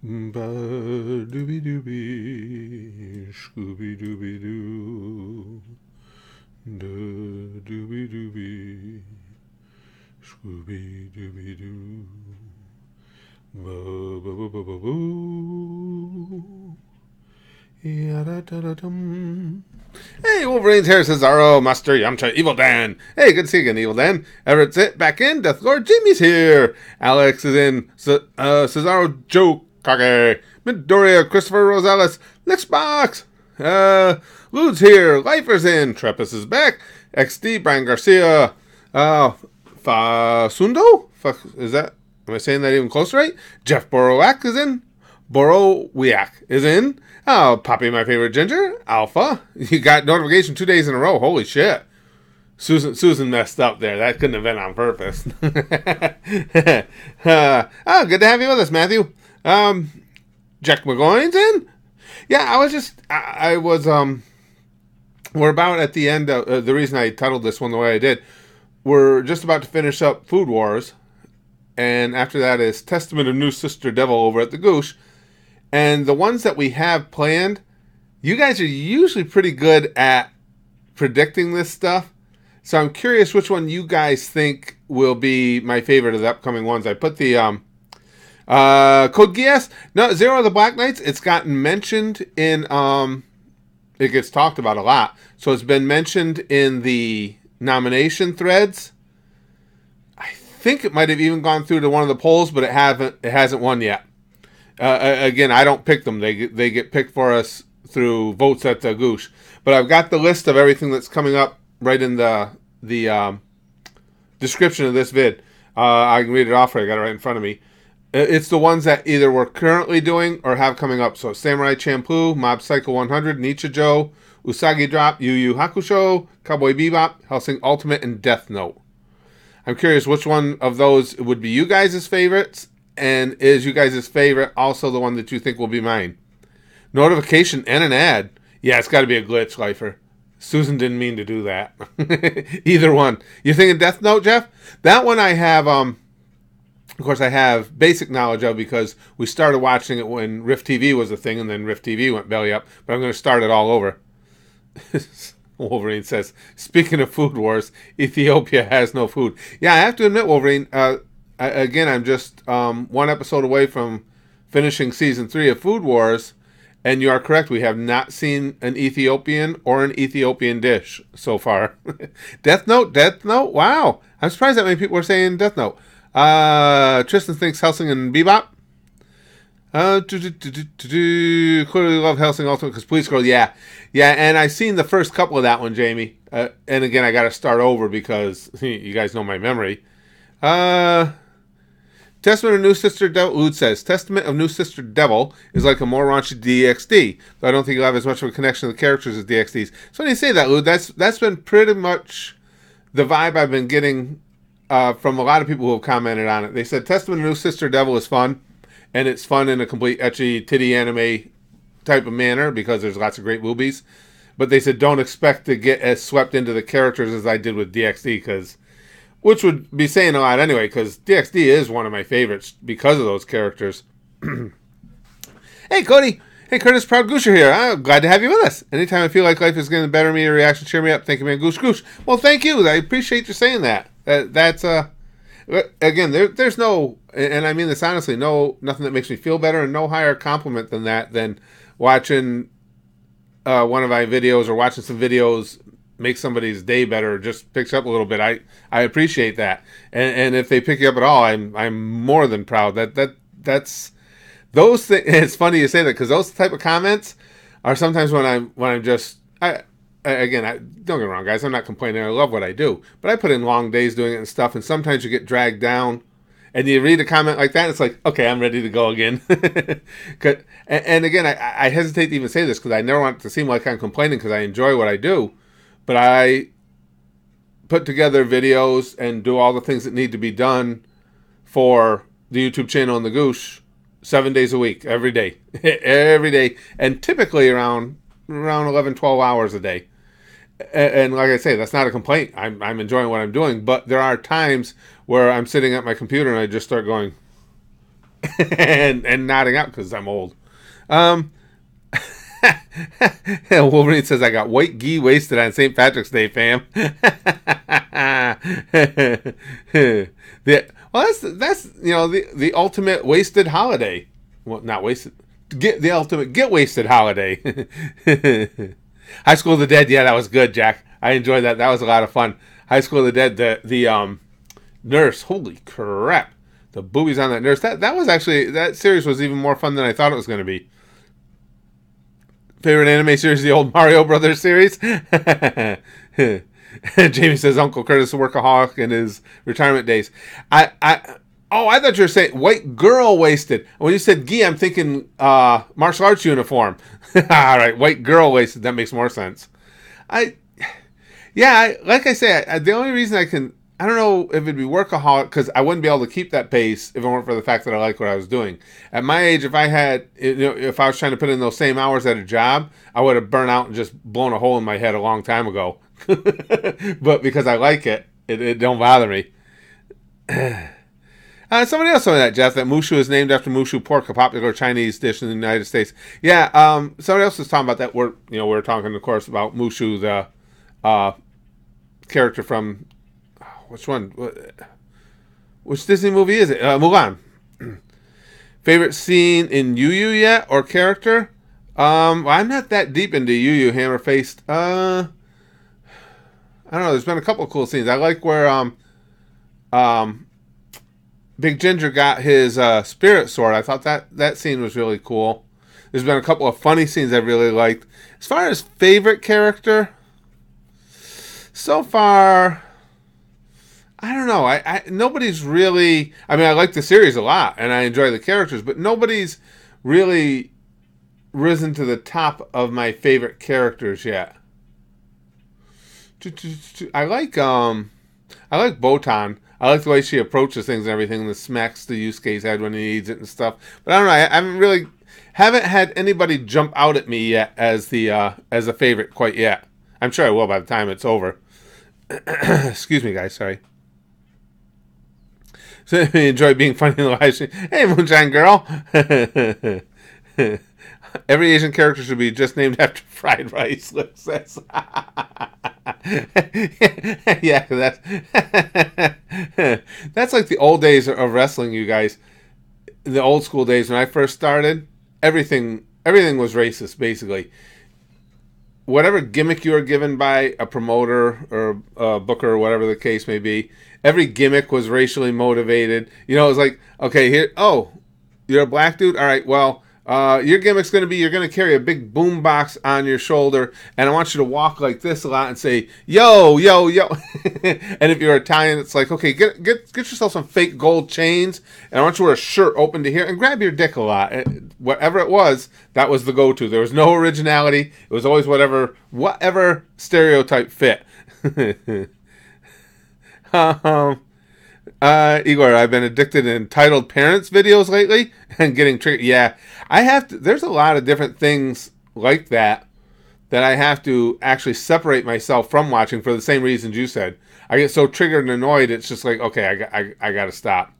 Ba dooby dooby, Scooby dooby doo, dooby dooby, Scooby dooby doo, ba ba ba ba ba boo. Yada-da-da-dum. Hey, Wolverine's here, Cesaro, Master Yamcha, Evil Dan. Hey, good to see you again, Evil Dan. Everett's it, back in. Death Lord Jamie's here. Alex is in. Cesaro Joe Kage. Midoriya, Christopher Rosales. Nixbox. Lude's here. Lifer's in. Trepus is back. XD, Brian Garcia. Fasundo? Is that? Am I saying that even close right? Jeff Borowak is in. Borowiak is in. Oh, Poppy, my favorite ginger. Alpha. You got notification 2 days in a row. Holy shit. Susan messed up there. That couldn't have been on purpose. Good to have you with us, Matthew. Jack McGowan's in. Yeah, we're about at the end of the reason I titled this one the way I did. We're just about to finish up Food Wars. And after that is Testament of New Sister Devil over at the GOOSH. And the ones that we have planned, you guys are usually pretty good at predicting this stuff. So I'm curious which one you guys think will be my favorite of the upcoming ones. I put the Code Geass. No, Zero of the Black Knights. It's gotten mentioned in, it gets talked about a lot. So it's been mentioned in the nomination threads. I think it might have even gone through to one of the polls, but it hasn't won yet. Again, I don't pick them. They get picked for us through votes at the GOOSH. But I've got the list of everything that's coming up right in the description of this vid. I can read it off. I got it right in front of me. It's the ones that either we're currently doing or have coming up. So Samurai Champloo, Mob Psycho 100, Nichijou, Usagi Drop, Yu Hakusho, Cowboy Bebop, Hellsing Ultimate, and Death Note. I'm curious which one of those would be you guys' favorites. And is you guys' favorite also the one that you think will be mine? Notification and an ad. Yeah, it's got to be a glitch, Lifer. Susan didn't mean to do that. Either one. You thinking Death Note, Jeff? That one I have, of course, I have basic knowledge of because we started watching it when Rift TV was a thing, and then Rift TV went belly up. But I'm going to start it all over. Wolverine says, speaking of Food Wars, Ethiopia has no food. Yeah, I have to admit, Wolverine, again, I'm just one episode away from finishing season 3 of Food Wars, and you are correct. We have not seen an Ethiopian or an Ethiopian dish so far. Death Note. Wow, I'm surprised that many people are saying Death Note. Tristan thinks Hellsing and Bebop. Clearly love Hellsing Ultimate because Police Girl. Yeah, and I've seen the first couple of that one, Jamie. And again, I got to start over because you guys know my memory. Testament of New Sister Devil, Lude says, Testament of New Sister Devil is like a more raunchy DXD, though I don't think you'll have as much of a connection to the characters as DXDs. So when you say that, Lude, that's been pretty much the vibe I've been getting from a lot of people who have commented on it. They said Testament of New Sister Devil is fun, and it's fun in a complete ecchi titty anime type of manner because there's lots of great boobies. But they said don't expect to get as swept into the characters as I did with DXD because... Which would be saying a lot anyway, because DXD is one of my favorites because of those characters. Hey, Cody. Hey, Curtis Proud Goosher here. I'm glad to have you with us. Anytime I feel like life is getting the better of me, a reaction, cheer me up. Thank you, man. Goosh. Well, thank you. I appreciate you saying that. That's, again, there's no, and I mean this honestly, nothing that makes me feel better and no higher compliment than that, than watching one of my videos or watching some videos make somebody's day better, just picks up a little bit. I appreciate that, and if they pick you up at all, I'm more than proud. That's those things. It's funny you say that because those type of comments are sometimes when I'm just don't get me wrong, guys. I'm not complaining. I love what I do, but I put in long days doing it and stuff, and sometimes you get dragged down. And you read a comment like that, it's like, okay, I'm ready to go again. and again, I hesitate to even say this because I never want it to seem like I'm complaining because I enjoy what I do. But I put together videos and do all the things that need to be done for the YouTube channel and the GOOSH 7 days a week, every day. Every day. And typically around 11, 12 hours a day. And like I say, that's not a complaint. I'm enjoying what I'm doing. But there are times where I'm sitting at my computer and I just start going, and nodding out because I'm old. Wolverine says, I got white ghee wasted on St. Patrick's Day, fam. That's the ultimate wasted holiday. Well, not wasted. The ultimate get wasted holiday. High School of the Dead, yeah, that was good, Jack. I enjoyed that. That was a lot of fun. High School of the Dead, the nurse, holy crap. The boobies on that nurse. That was actually, that series was even more fun than I thought it was going to be. Favorite anime series, the old Mario Brothers series. Jamie says Uncle Curtis is a workaholic in his retirement days. I thought you were saying white girl wasted. When you said gi, I'm thinking martial arts uniform. All right, white girl wasted. That makes more sense. Like I say, the only reason I don't know if it'd be workaholic, because I wouldn't be able to keep that pace if it weren't for the fact that I like what I was doing. At my age, if I was trying to put in those same hours at a job, I would have burned out and just blown a hole in my head a long time ago. But because I like it, it don't bother me. Somebody else told me that, Jeff, that Mushu is named after Mushu pork, a popular Chinese dish in the United States. Yeah, somebody else was talking about that. We're talking, of course, about Mushu, the character from... Which one? Which Disney movie is it? Mulan. Favorite scene in Yu Yu yet, or character? I'm not that deep into Yu Yu, hammer-faced. I don't know. There's been a couple of cool scenes. I like where Big Ginger got his spirit sword. I thought that scene was really cool. There's been a couple of funny scenes I really liked. As far as favorite character, so far... I don't know. Nobody's really... I mean, I like the series a lot, and I enjoy the characters, but nobody's really risen to the top of my favorite characters yet. I like Botan. I like the way she approaches things and everything, and smacks the Yusuke's head when he needs it and stuff. But I don't know. I haven't had anybody jump out at me yet as a favorite quite yet. I'm sure I will by the time it's over. Excuse me, guys. Sorry. So I enjoy being funny in the live stream. Hey, Moonshine Girl. Every Asian character should be just named after fried rice, Luke says. Yeah, that's like the old days of wrestling, you guys. The old school days when I first started, everything was racist, basically. Whatever gimmick you were given by a promoter or a booker or whatever the case may be, every gimmick was racially motivated. It was like, okay, you're a black dude? All right, well, your gimmick's going to be you're going to carry a big boom box on your shoulder, and I want you to walk like this a lot and say, yo, yo, yo. And if you're Italian, it's like, okay, get yourself some fake gold chains, and I want you to wear a shirt open to here, and grab your dick a lot. Whatever it was, that was the go-to. There was no originality. It was always whatever stereotype fit. Igor, I've been addicted to entitled parents videos lately and getting triggered. Yeah, I have to. There's a lot of different things like that I have to actually separate myself from watching for the same reasons you said. I get so triggered and annoyed, it's just like, okay, I got to stop.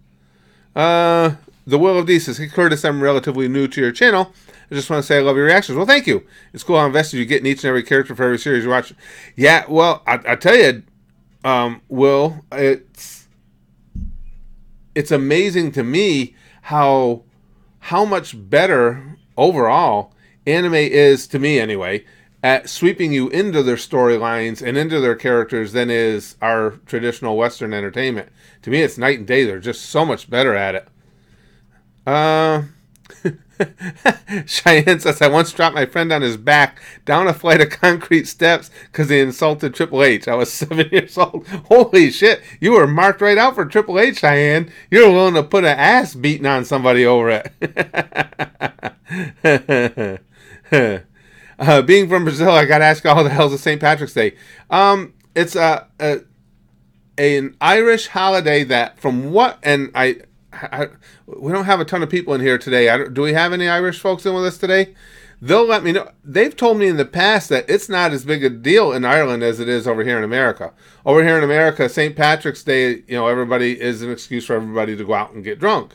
The Will of D says, hey Curtis, I'm relatively new to your channel. I just want to say I love your reactions. Well, thank you. It's cool how invested you get in each and every character for every series you watch. Yeah, well, I tell you, Will, it's amazing to me how much better overall anime is, to me anyway, at sweeping you into their storylines and into their characters than is our traditional Western entertainment. To me, it's night and day. They're just so much better at it. Cheyenne says, I once dropped my friend on his back down a flight of concrete steps because he insulted Triple H. I was 7 years old. Holy shit, you were marked right out for Triple H, Cheyenne. You were willing to put an ass beating on somebody over it. Being from Brazil, I gotta ask you, how the hell's the St. Patrick's Day? It's an Irish holiday that, from what, and we don't have a ton of people in here today. Do we have any Irish folks in with us today? They'll let me know. They've told me in the past that it's not as big a deal in Ireland as it is over here in America. Over here in America, St. Patrick's Day, everybody is an excuse for everybody to go out and get drunk.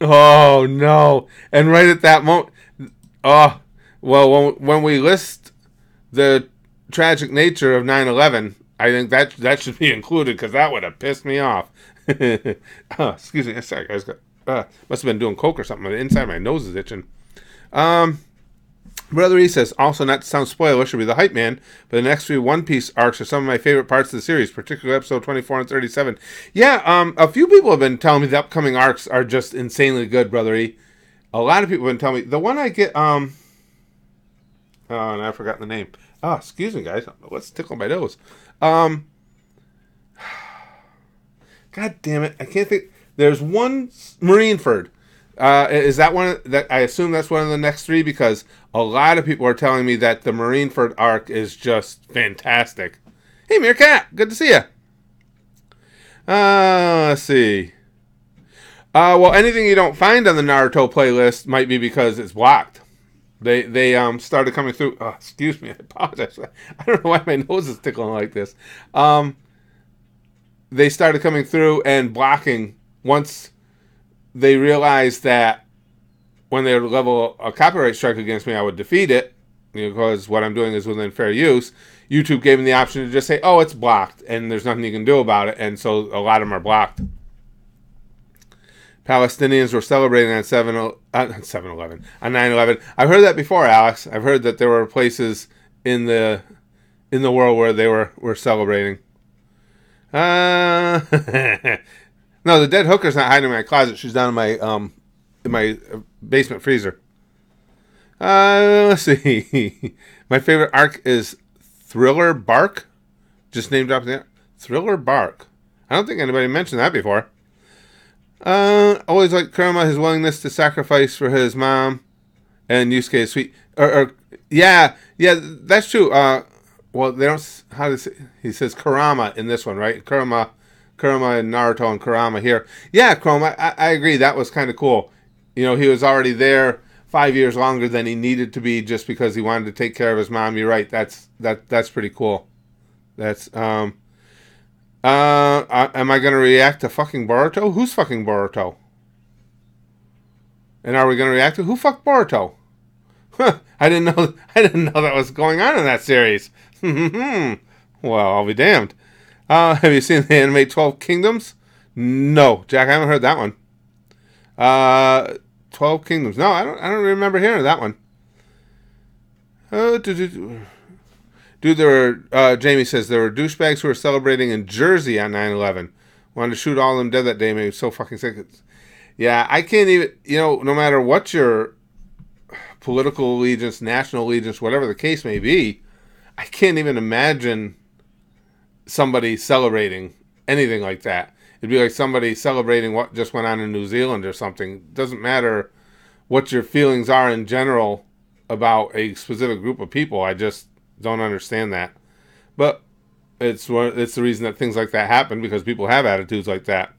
Oh no! And right at that moment, oh well, when we list the tragic nature of 9/11, I think that should be included because that would have pissed me off. Oh, excuse me, sorry guys. Must have been doing coke or something. The inside of my nose is itching. Brother E says, also not to sound spoiler, should be the hype man, but the next three One Piece arcs are some of my favorite parts of the series, particularly episode 24 and 37. Yeah, a few people have been telling me the upcoming arcs are just insanely good, Brother E. A lot of people have been telling me. The one I get, oh, and I forgot the name. Oh, excuse me, guys. Let's tickle my nose. God damn it. I can't think. There's one Marineford. Is that one that I assume that's one of the next three because a lot of people are telling me that the Marineford arc is just fantastic. Hey, Meerkat, good to see you. Let's see. Well, anything you don't find on the Naruto playlist might be because it's blocked. They started coming through. Oh, excuse me, I apologize. I don't know why my nose is tickling like this. They started coming through and blocking once they realized that when they would level a copyright strike against me, I would defeat it because what I'm doing is within fair use. YouTube gave me the option to just say, oh, it's blocked, and there's nothing you can do about it, and so a lot of them are blocked. Palestinians were celebrating on 7/11, on 9/11. I've heard that before, Alex. I've heard that there were places in the world where they were celebrating. No, the dead hooker's not hiding in my closet. She's down in my basement freezer. Let's see. My favorite arc is Thriller Bark. Just name dropping there. Thriller Bark. I don't think anybody mentioned that before. Always like Kurama, his willingness to sacrifice for his mom, and Yusuke is sweet. Yeah, that's true. Well, they don't. How does he says Kurama in this one, right? Kurama and Naruto and Kurama here. Yeah, Kurama, I agree. That was kind of cool. He was already there 5 years longer than he needed to be just because he wanted to take care of his mom. You're right. That's pretty cool. That's am I gonna react to fucking Boruto? Who's fucking Boruto? And are we gonna react to who fucked Boruto? Huh, I didn't know that was going on in that series. Well, I'll be damned. Have you seen the anime 12 Kingdoms? No, Jack, I haven't heard that one. 12 Kingdoms. No, I don't remember hearing that one. Dude, there were, Jamie says, there were douchebags who were celebrating in Jersey on 9/11. Wanted to shoot all of them dead that day. Made me so fucking sick. Yeah, I can't even, no matter what your political allegiance, national allegiance, whatever the case may be, I can't even imagine somebody celebrating anything like that. It'd be like somebody celebrating what just went on in New Zealand or something. It doesn't matter what your feelings are in general about a specific group of people. I just don't understand that. But it's the reason that things like that happen, because people have attitudes like that.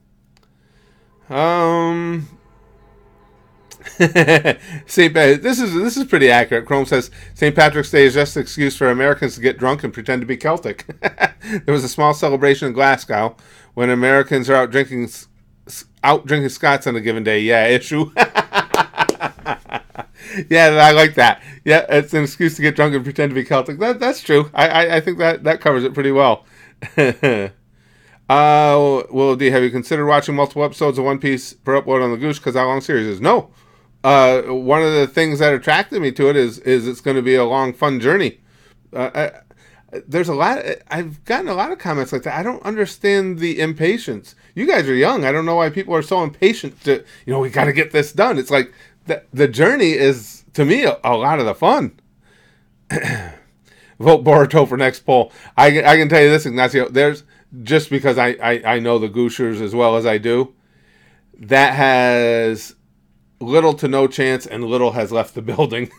This is pretty accurate. Chrome says St. Patrick's Day is just an excuse for Americans to get drunk and pretend to be Celtic. There was a small celebration in Glasgow when Americans are out drinking Scots on a given day. Yeah, issue. Yeah, I like that. Yeah, it's an excuse to get drunk and pretend to be Celtic. That's true. I think that covers it pretty well. Will D, have you considered watching multiple episodes of One Piece per upload on the GOOSH? Because how long series is? No. One of the things that attracted me to it is it's going to be a long, fun journey. There's a lot. I've gotten a lot of comments like that. I don't understand the impatience. You guys are young. I don't know why people are so impatient to, we got to get this done. It's like the journey is, to me, a lot of the fun. Vote Boruto for next poll. I can tell you this, Ignacio. There's, just because I know the Gooshers as well as I do, that has little to no chance, and little has left the building.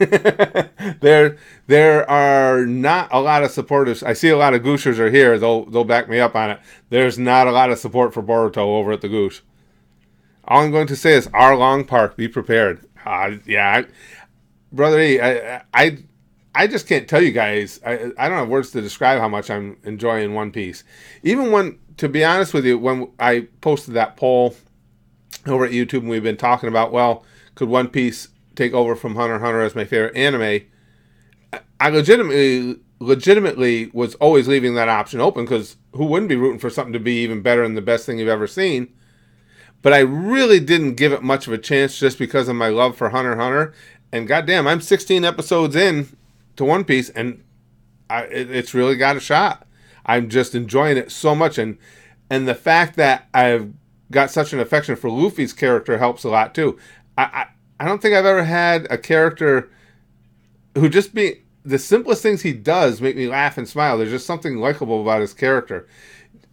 There are not a lot of supporters. I see a lot of Gooshers are here. They'll back me up on it. There's not a lot of support for Boruto over at the GOOSH. All I'm going to say is, our Long Park, be prepared. Brother E, I just can't tell you guys. I don't have words to describe how much I'm enjoying One Piece. Even when, to be honest with you, when I posted that poll over at YouTube, and we've been talking about, well, could One Piece take over from Hunter x Hunter as my favorite anime? I legitimately was always leaving that option open, because who wouldn't be rooting for something to be even better than the best thing you've ever seen? But I really didn't give it much of a chance just because of my love for Hunter x Hunter. And goddamn, I'm 16 episodes in to One Piece, and it's really got a shot. I'm just enjoying it so much, and the fact that I've got such an affection for Luffy's character helps a lot too. I don't think I've ever had a character who just the simplest things he does make me laugh and smile. There's just something likable about his character.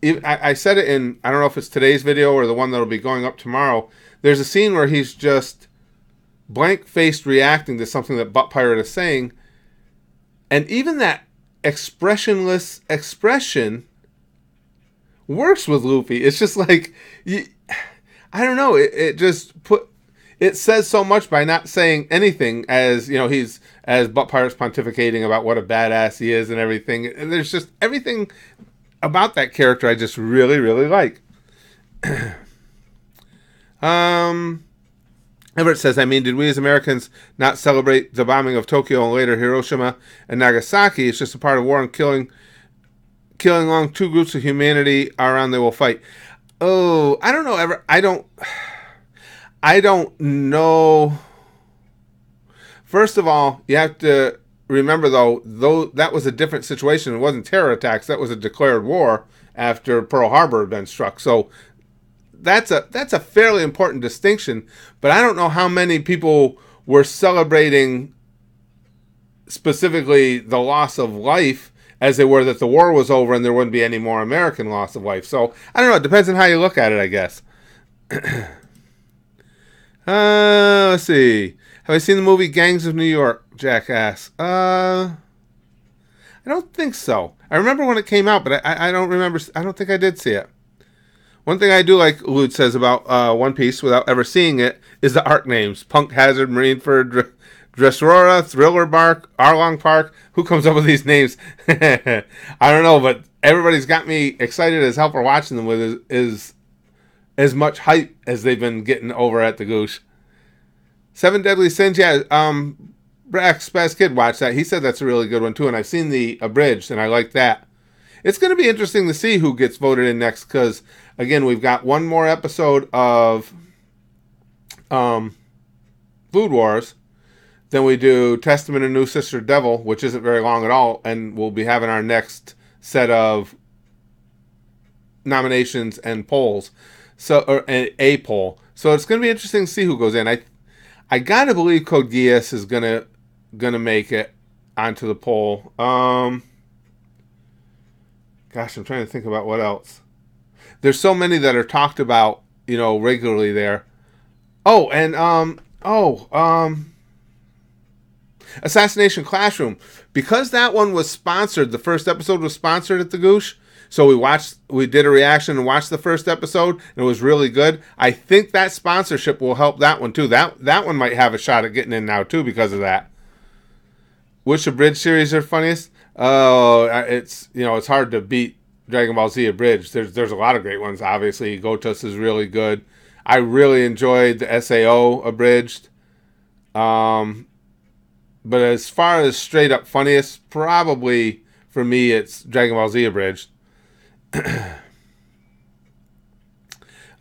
I said it in, I don't know if it's today's video or the one that'll be going up tomorrow. There's a scene where he's just blank-faced reacting to something that Butt Pirate is saying, and even that expressionless expression works with Luffy. It's just like, I don't know, it says so much by not saying anything, as you know, as Butt Pirate's pontificating about what a badass he is and everything. And there's just everything about that character I just really, really like. Everett says, I mean, did we as Americans not celebrate the bombing of Tokyo and later Hiroshima and Nagasaki? It's just a part of war, and killing along two groups of humanity are on, they will fight. Oh, I don't know, Everett. I don't know. First of all, you have to remember, though that was a different situation. It wasn't terror attacks. That was a declared war after Pearl Harbor had been struck. So that's a fairly important distinction. But I don't know how many people were celebrating specifically the loss of life as they were that the war was over and there wouldn't be any more American loss of life. So I don't know. It depends on how you look at it, I guess. Let's see. Have I seen the movie Gangs of New York? Jack asks. I don't think so. I remember when it came out, but I don't remember. I don't think I did see it. One thing I do like, Lude says, about One Piece, without ever seeing it, is the arc names. Punk Hazard, Marineford, Dressrosa, Thriller Bark, Arlong Park. Who comes up with these names? I don't know, but everybody's got me excited as hell for watching them with is as much hype as they've been getting over at the GOOSH. Seven Deadly Sins, yeah, Brax Spaz Kid watched that. He said that's a really good one too, and I've seen the abridged, and I like that. It's going to be interesting to see who gets voted in next, because, again, we've got one more episode of Food Wars. Then we do Testament of New Sister Devil, which isn't very long at all, and we'll be having our next set of nominations and polls, or a poll. So it's going to be interesting to see who goes in. I gotta believe Code Geass is gonna make it onto the poll. Gosh, I'm trying to think about what else. There's so many that are talked about, regularly there. Oh, and Assassination Classroom, because that one was sponsored. The first episode was sponsored at the GOOSH. So we did a reaction and watched the first episode, and it was really good. I think that sponsorship will help that one too. That one might have a shot at getting in now too because of that. Which abridged series are funniest? Oh, it's hard to beat Dragon Ball Z abridged. There's a lot of great ones. Obviously, Gotos is really good. I really enjoyed the SAO abridged. But as far as straight up funniest, probably for me it's Dragon Ball Z abridged.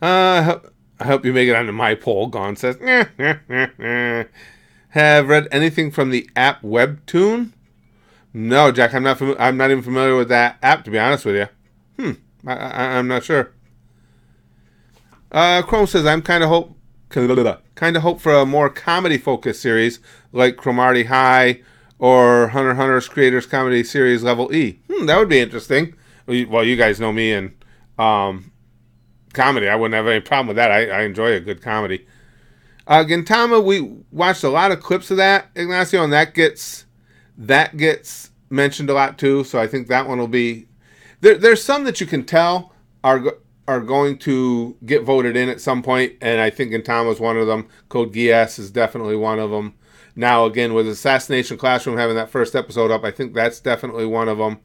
I hope you make it onto my poll. Gon says, have read anything from the app Webtoon? No, Jack, I'm not even familiar with that app, to be honest with you. I'm not sure. Chrome says, I'm kind of hope for a more comedy focused series like Cromartie High or Hunter x Hunter's creators comedy series Level E. That would be interesting. Well, you guys know me and comedy. I wouldn't have any problem with that. I enjoy a good comedy. Gintama, we watched a lot of clips of that, Ignacio, and that gets mentioned a lot too. So I think that one will be. There's some that you can tell are going to get voted in at some point, and I think Gintama is one of them. Code Geass is definitely one of them. Now again, with Assassination Classroom having that first episode up, I think that's definitely one of them.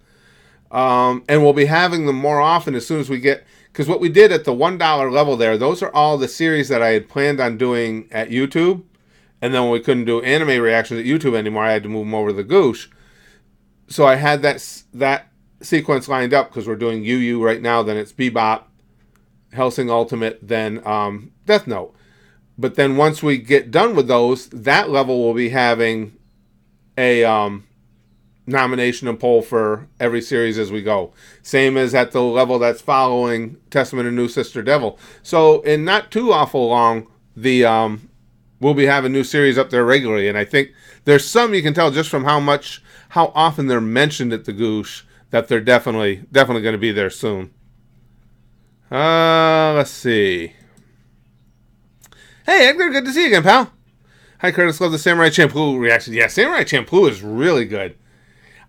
And we'll be having them more often as soon as we get, because what we did at the $1 level there, those are all the series that I had planned on doing at YouTube. And then when we couldn't do anime reactions at YouTube anymore, I had to move them over to the GOOSH. So I had that sequence lined up because we're doing Yu right now, then it's Bebop, Hellsing Ultimate, then Death Note. But then once we get done with those, that level will be having a nomination and poll for every series as we go. Same as at the level that's following Testament of New Sister Devil. So in not too awful long, we'll be having new series up there regularly. And I think there's some you can tell just from how often they're mentioned at the GOOSH that they're definitely going to be there soon. Let's see. Hey, Edgar, good to see you again, pal. Hi, Curtis. Love the Samurai Champloo reaction. Yeah, Samurai Champloo is really good.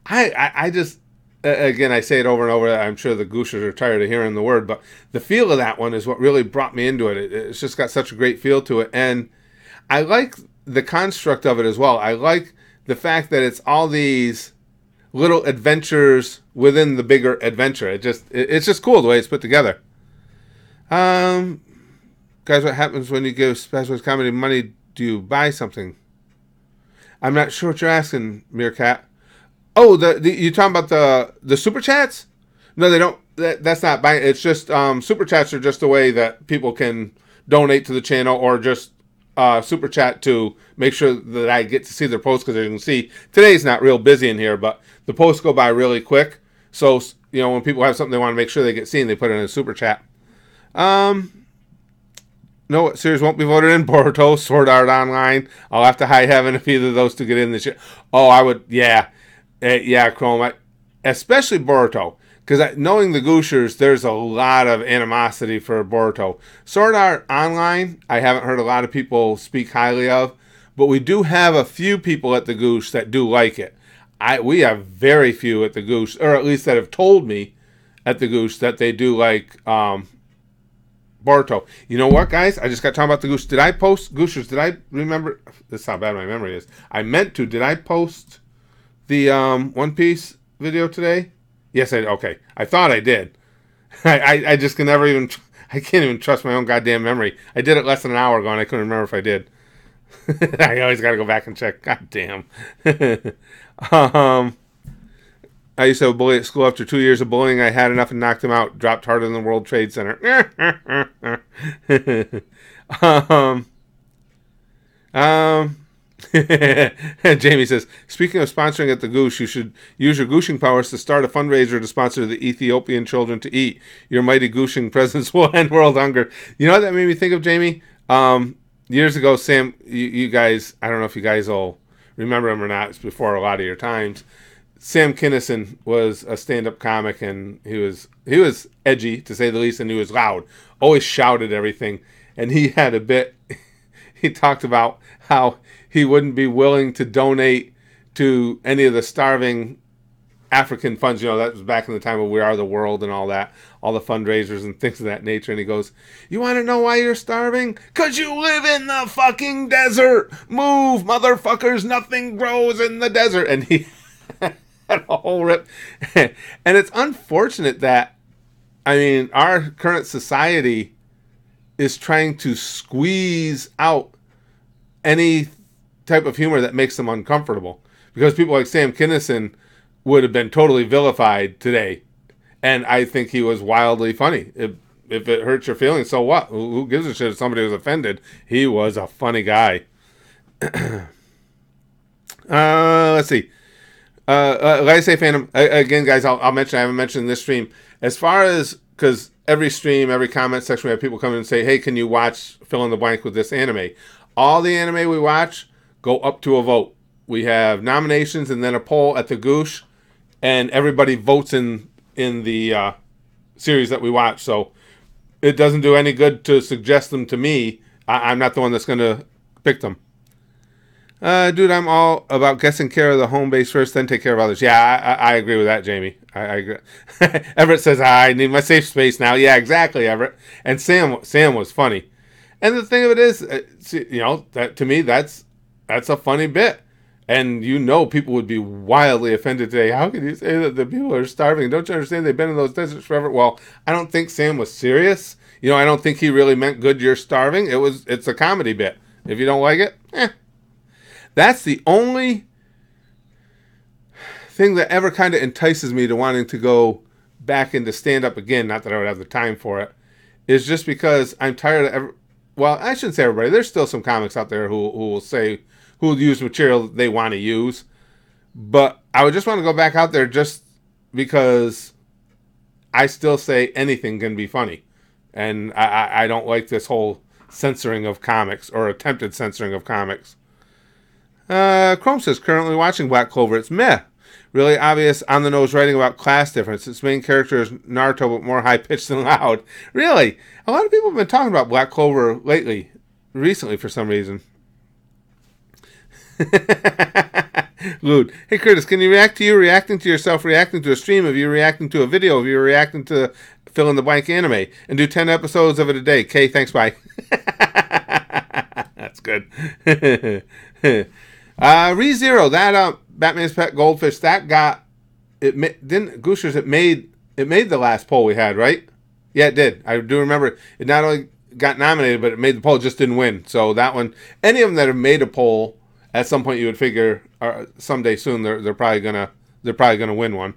I just, again, I say it over and over. I'm sure the Gooshers are tired of hearing the word, but the feel of that one is what really brought me into it. It's just got such a great feel to it. And I like the construct of it as well. I like the fact that it's all these little adventures within the bigger adventure. It's just cool the way it's put together. Guys, what happens when you give Specialist Comedy money? Do you buy something? I'm not sure what you're asking, Meerkat. Oh, you talking about the super chats? No, they don't. That's not buying. It's just super chats are just a way that people can donate to the channel or just super chat to make sure that I get to see their posts, because as you can see, today's not real busy in here, but the posts go by really quick. So, when people have something they want to make sure they get seen, they put it in a super chat. No, what series won't be voted in? Boruto, Sword Art Online. I'll have to high heaven if either of those two get in this year. Oh, I would, yeah. Chrome. Especially Boruto. Because knowing the Gooshers, there's a lot of animosity for Boruto. Sword Art Online, I haven't heard a lot of people speak highly of. But we do have a few people at the GOOSH that do like it. We have very few at the GOOSH, or at least that have told me at the GOOSH that they do like Boruto. You know what, guys? I just got talking about the GOOSH. Did I post Gooshers? Did I remember? This is how bad my memory is. I meant to. Did I post the One Piece video today? Yes, okay. I thought I did. I just can never even. I can't even trust my own goddamn memory. I did it less than an hour ago, and I couldn't remember if I did. I always got to go back and check. God damn. I used to have a bully at school. After 2 years of bullying, I had enough and knocked him out. Dropped harder than the World Trade Center. Jamie says, speaking of sponsoring at the GOOSH, you should use your gooshing powers to start a fundraiser to sponsor the Ethiopian children to eat. Your mighty gooshing presence will end world hunger. You know what that made me think of, Jamie? Years ago, Sam, you guys, I don't know if you guys will remember him or not. It's before a lot of your times. Sam Kinison was a stand-up comic, and he was edgy, to say the least, and he was loud. Always shouted everything. And he had a bit, he talked about how he wouldn't be willing to donate to any of the starving African funds. That was back in the time of We Are the World and all that, all the fundraisers and things of that nature. And he goes, you want to know why you're starving? 'Cause you live in the fucking desert. Move, motherfuckers. Nothing grows in the desert. And he had a whole rip. And it's unfortunate that, our current society is trying to squeeze out any type of humor that makes them uncomfortable. Because people like Sam Kinison would have been totally vilified today. And I think he was wildly funny. If it hurts your feelings, so what? Who gives a shit if somebody was offended? He was a funny guy. Let's see. Like I say, Phantom, again, guys, I'll mention, I haven't mentioned in this stream. As far as, because every stream, every comment section, we have people come in and say, hey, can you watch fill in the blank with this anime? All the anime we watch go up to a vote. We have nominations and then a poll at the GOOSH, and everybody votes in the series that we watch. So it doesn't do any good to suggest them to me. I'm not the one that's going to pick them. Dude, I'm all about getting care of the home base first, then take care of others. Yeah, I agree with that, Jamie. I agree. Everett says, I need my safe space now. Yeah, exactly, Everett. And Sam was funny. And the thing of it is, that to me, that's a funny bit. And you know people would be wildly offended today. How can you say that the people are starving? Don't you understand they've been in those deserts forever? Well, I don't think Sam was serious. You know, I don't think he really meant good you're starving. It's a comedy bit. If you don't like it, That's the only thing that ever kind of entices me to wanting to go back into stand-up again. Not that I would have the time for it. Is just because I'm tired of well, I shouldn't say everybody. There's still some comics out there who will say, who will use material they want to use. But I would just want to go back out there just because I still say anything can be funny. And I don't like this whole censoring of comics, or attempted censoring of comics. Chrome says, currently watching Black Clover. It's meh. Really obvious on-the-nose writing about class difference. Its main character is Naruto, but more high-pitched than loud. Really? A lot of people have been talking about Black Clover recently for some reason. Lude. Hey, Curtis, can you react to you reacting to yourself, reacting to a stream of you, reacting to a video of you, reacting to fill-in-the-blank anime, and do 10 episodes of it a day? Okay, thanks, bye. That's good. ReZero, that Batman's Pet Goldfish, that got it. Didn't Gooshers? It made the last poll we had, right? Yeah, it did. I do remember it. Not only got nominated, but it made the poll. Just didn't win. So that one, any of them that have made a poll at some point, you would figure someday soon they're probably gonna win one.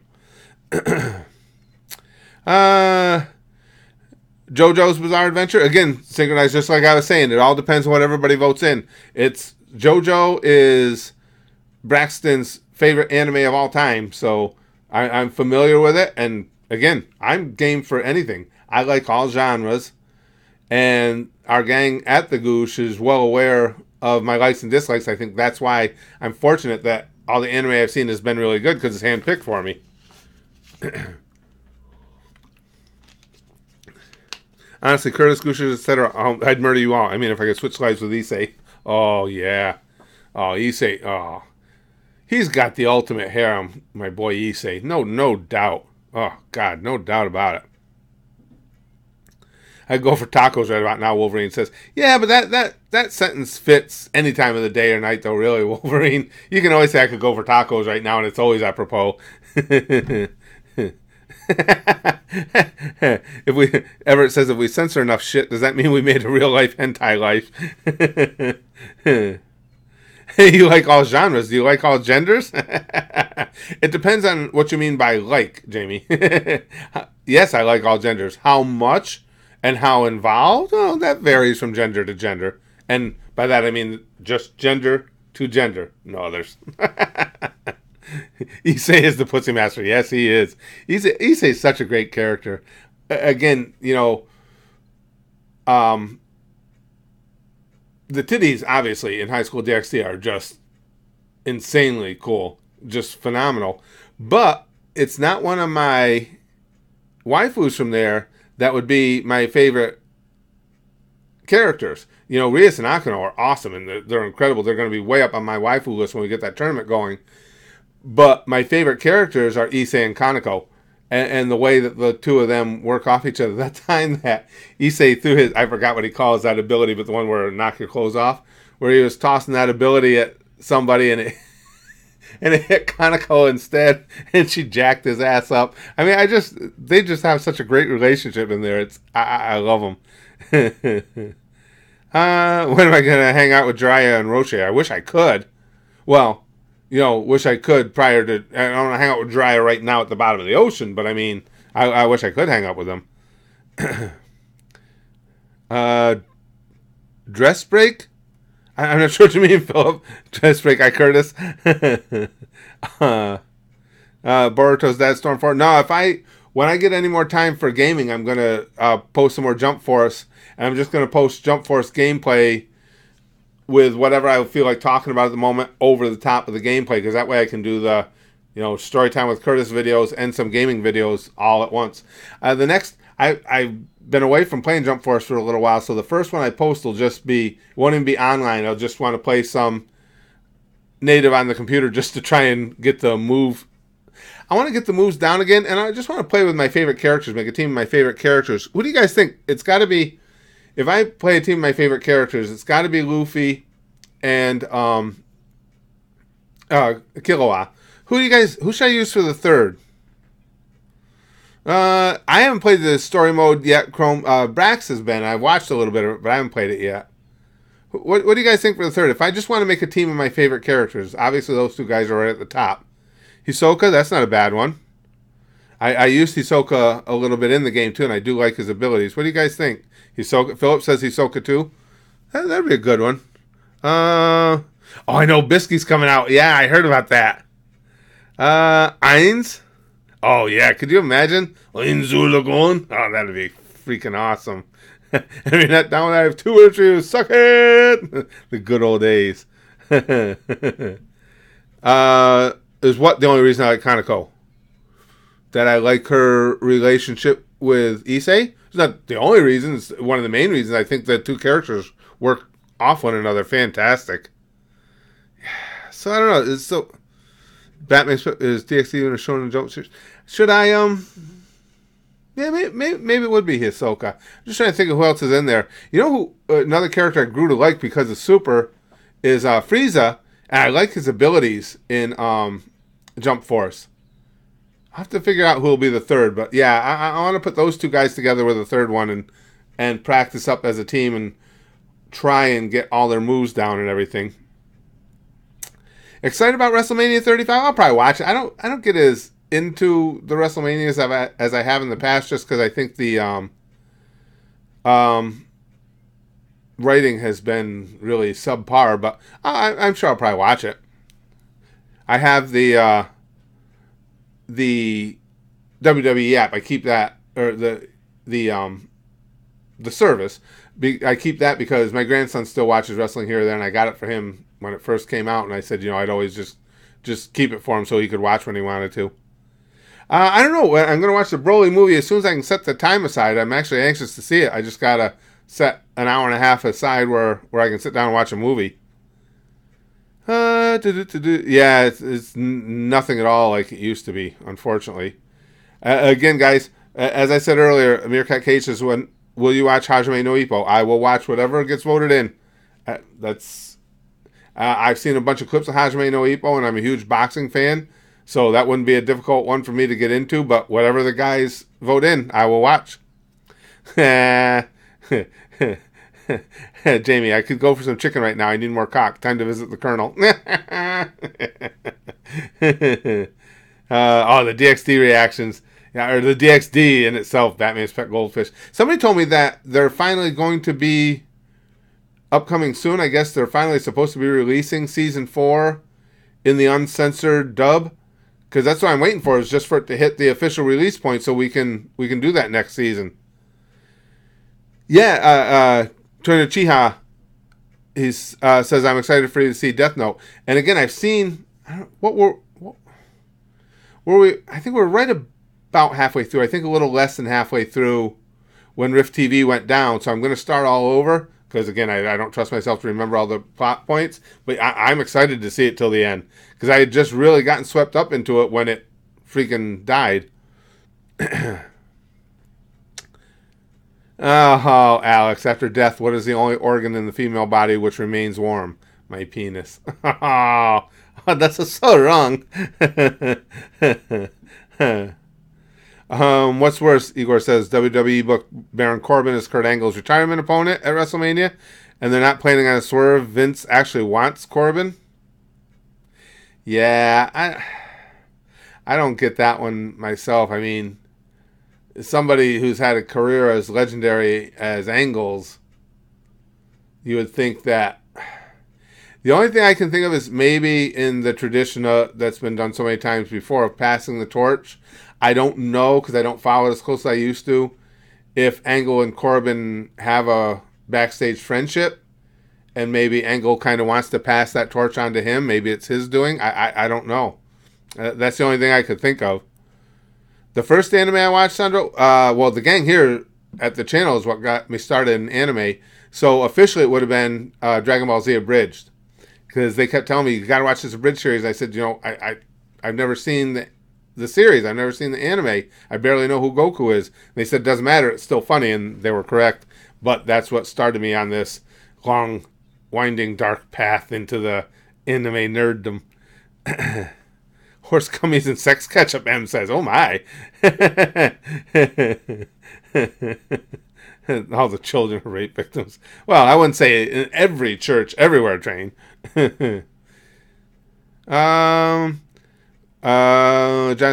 JoJo's Bizarre Adventure, again, synchronized just like I was saying. It all depends on what everybody votes in. It's JoJo is Braxton's favorite anime of all time, so I'm familiar with it. And again, I'm game for anything. I like all genres, and our gang at the Goosh is well aware of my likes and dislikes. I think that's why I'm fortunate that all the anime I've seen has been really good, because it's handpicked for me. Honestly, Curtis, Gooshers, etc., I'd murder you all. I mean, if I could switch lives with Issei. Oh, yeah. Oh, Issei. Oh. He's got the ultimate harem, my boy Issei. No doubt. Oh, God, no doubt about it. I'd go for tacos right about now, Wolverine says. Yeah, but that sentence fits any time of the day or night, though, really, Wolverine. You can always say I could go for tacos right now, and it's always apropos. Everett says, if we censor enough shit, does that mean we made a real life hentai life? You like all genres? Do you like all genders? It depends on what you mean by like, Jamie. Yes, I like all genders. How much and how involved? Oh, that varies from gender to gender. And by that I mean just gender to gender. No others. Issei is the pussy master. Yes, he is. Issei is such a great character. Again, you know, the titties, obviously, in High School DxD are just insanely cool. Just phenomenal. But it's not one of my waifus from there that would be my favorite characters. You know, Rias and Akano are awesome, and they're incredible. They're going to be way up on my waifu list when we get that tournament going. But my favorite characters are Issei and Kaneko. And the way that the two of them work off each other. That time that Issei threw his, I forgot what he calls that ability, but the one where knock your clothes off, where he was tossing that ability at somebody and it hit Kaneko instead, and she jacked his ass up. I mean, they just have such a great relationship in there. I love them. When am I going to hang out with Jiraiya and Roche? I wish I could. Well, you know, wish I could prior to... I don't want to hang out with Jiraiya right now at the bottom of the ocean, but I mean, I wish I could hang out with him. Dress break? I'm not sure what you mean, Philip. Dress break, Curtis. Boruto's dad, Stormforce. No, when I get any more time for gaming, I'm going to post some more Jump Force, and I'm just going to post Jump Force gameplay with whatever I feel like talking about at the moment over the top of the gameplay, because that way I can do the, you know, story time with Curtis videos and some gaming videos all at once. The next, I've been away from playing Jump Force for a little while, so the first one I post will just be, won't even be online. I'll just want to play some native on the computer just to try and get the move. I want to get the moves down again, and I just want to play with my favorite characters, make a team of my favorite characters. What do you guys think? It's got to be, if I play a team of my favorite characters, it's got to be Luffy and Killua. Who should I use for the third? I haven't played the story mode yet. Brax has been. I've watched a little bit of it, but I haven't played it yet. What do you guys think for the third? If I just want to make a team of my favorite characters, obviously those two guys are right at the top. Hisoka, that's not a bad one. I used Hisoka a little bit in the game too, and I do like his abilities. What do you guys think? Hisoka. Philip says Hisoka too. That'd be a good one. I know Bisky's coming out. Yeah, I heard about that. Ainz. Oh yeah, could you imagine? Lagoon. Oh, that'd be freaking awesome. I mean, that down there, I have 2 issues. Suck it. The good old days. Is what the only reason I like Kaneko? That I like her relationship with Issei? It's not the only reason. It's one of the main reasons. I think the two characters work off one another fantastic. So I don't know. Batman is DxD in a Shonen Jump series. Should I Yeah, maybe it would be Hisoka. I'm just trying to think of who else is in there. You know who another character I grew to like because of Super is Frieza, and I like his abilities in Jump Force. I'll have to figure out who will be the third, but yeah, I want to put those two guys together with the third one and practice up as a team and try and get all their moves down and everything. Excited about WrestleMania 35? I'll probably watch it. I don't get as into the WrestleManias as I have in the past, just because I think the writing has been really subpar. But I'm sure I'll probably watch it. I have the WWE app. I keep that, or the service. I keep that because my grandson still watches wrestling here or there, and I got it for him when it first came out, and I said, I'd always just keep it for him so he could watch when he wanted to. I don't know. I'm going to watch the Broly movie as soon as I can set the time aside. I'm actually anxious to see it. I just got to set an hour and a half aside where I can sit down and watch a movie. Yeah, it's nothing at all like it used to be, unfortunately. Again, guys, as I said earlier, Amir Cat Cage says, will you watch Hajime no Ippo? I will watch whatever gets voted in. I've seen a bunch of clips of Hajime no Ippo, and I'm a huge boxing fan, so that wouldn't be a difficult one for me to get into, but whatever the guys vote in, I will watch. Jamie, I could go for some chicken right now. I need more cock. Time to visit the Colonel. The DxD reactions. Yeah, or the DxD in itself, Batman's Pet Goldfish. Somebody told me that they're finally going to be upcoming soon. I guess they're finally supposed to be releasing Season 4 in the uncensored dub. Because that's what I'm waiting for, is just for it to hit the official release point so we can do that next season. Yeah, Turner Chiha says, I'm excited for you to see Death Note. And again, I've seen, what were we? I think we're right about halfway through. I think a little less than halfway through when Rift TV went down. So I'm going to start all over. Because, again, I don't trust myself to remember all the plot points. But I'm excited to see it till the end. Because I had just really gotten swept up into it when it freaking died. Oh, Alex, after death, what is the only organ in the female body which remains warm? My penis. Oh, that's so wrong. What's worse, Igor says, WWE booked Baron Corbin as Kurt Angle's retirement opponent at WrestleMania, and they're not planning on a swerve. Vince actually wants Corbin. Yeah, I don't get that one myself. I mean, somebody who's had a career as legendary as Angle's, you would think that. The only thing I can think of is maybe in the tradition that's been done so many times before of passing the torch. I don't know, because I don't follow it as close as I used to, if Angle and Corbin have a backstage friendship, and maybe Angle kind of wants to pass that torch on to him. Maybe it's his doing. I don't know. That's the only thing I could think of. The first anime I watched, Sandro, the gang here at the channel is what got me started in anime. So officially it would have been Dragon Ball Z Abridged. Because they kept telling me, you got to watch this Abridged series. I said, I've never seen the series. I've never seen the anime. I barely know who Goku is. And they said, it doesn't matter. It's still funny. And they were correct. But that's what started me on this long, winding, dark path into the anime nerddom. Horse gummies and sex ketchup, M says. Oh, my. All the children are rape victims. Well, I wouldn't say in every church, everywhere trained. John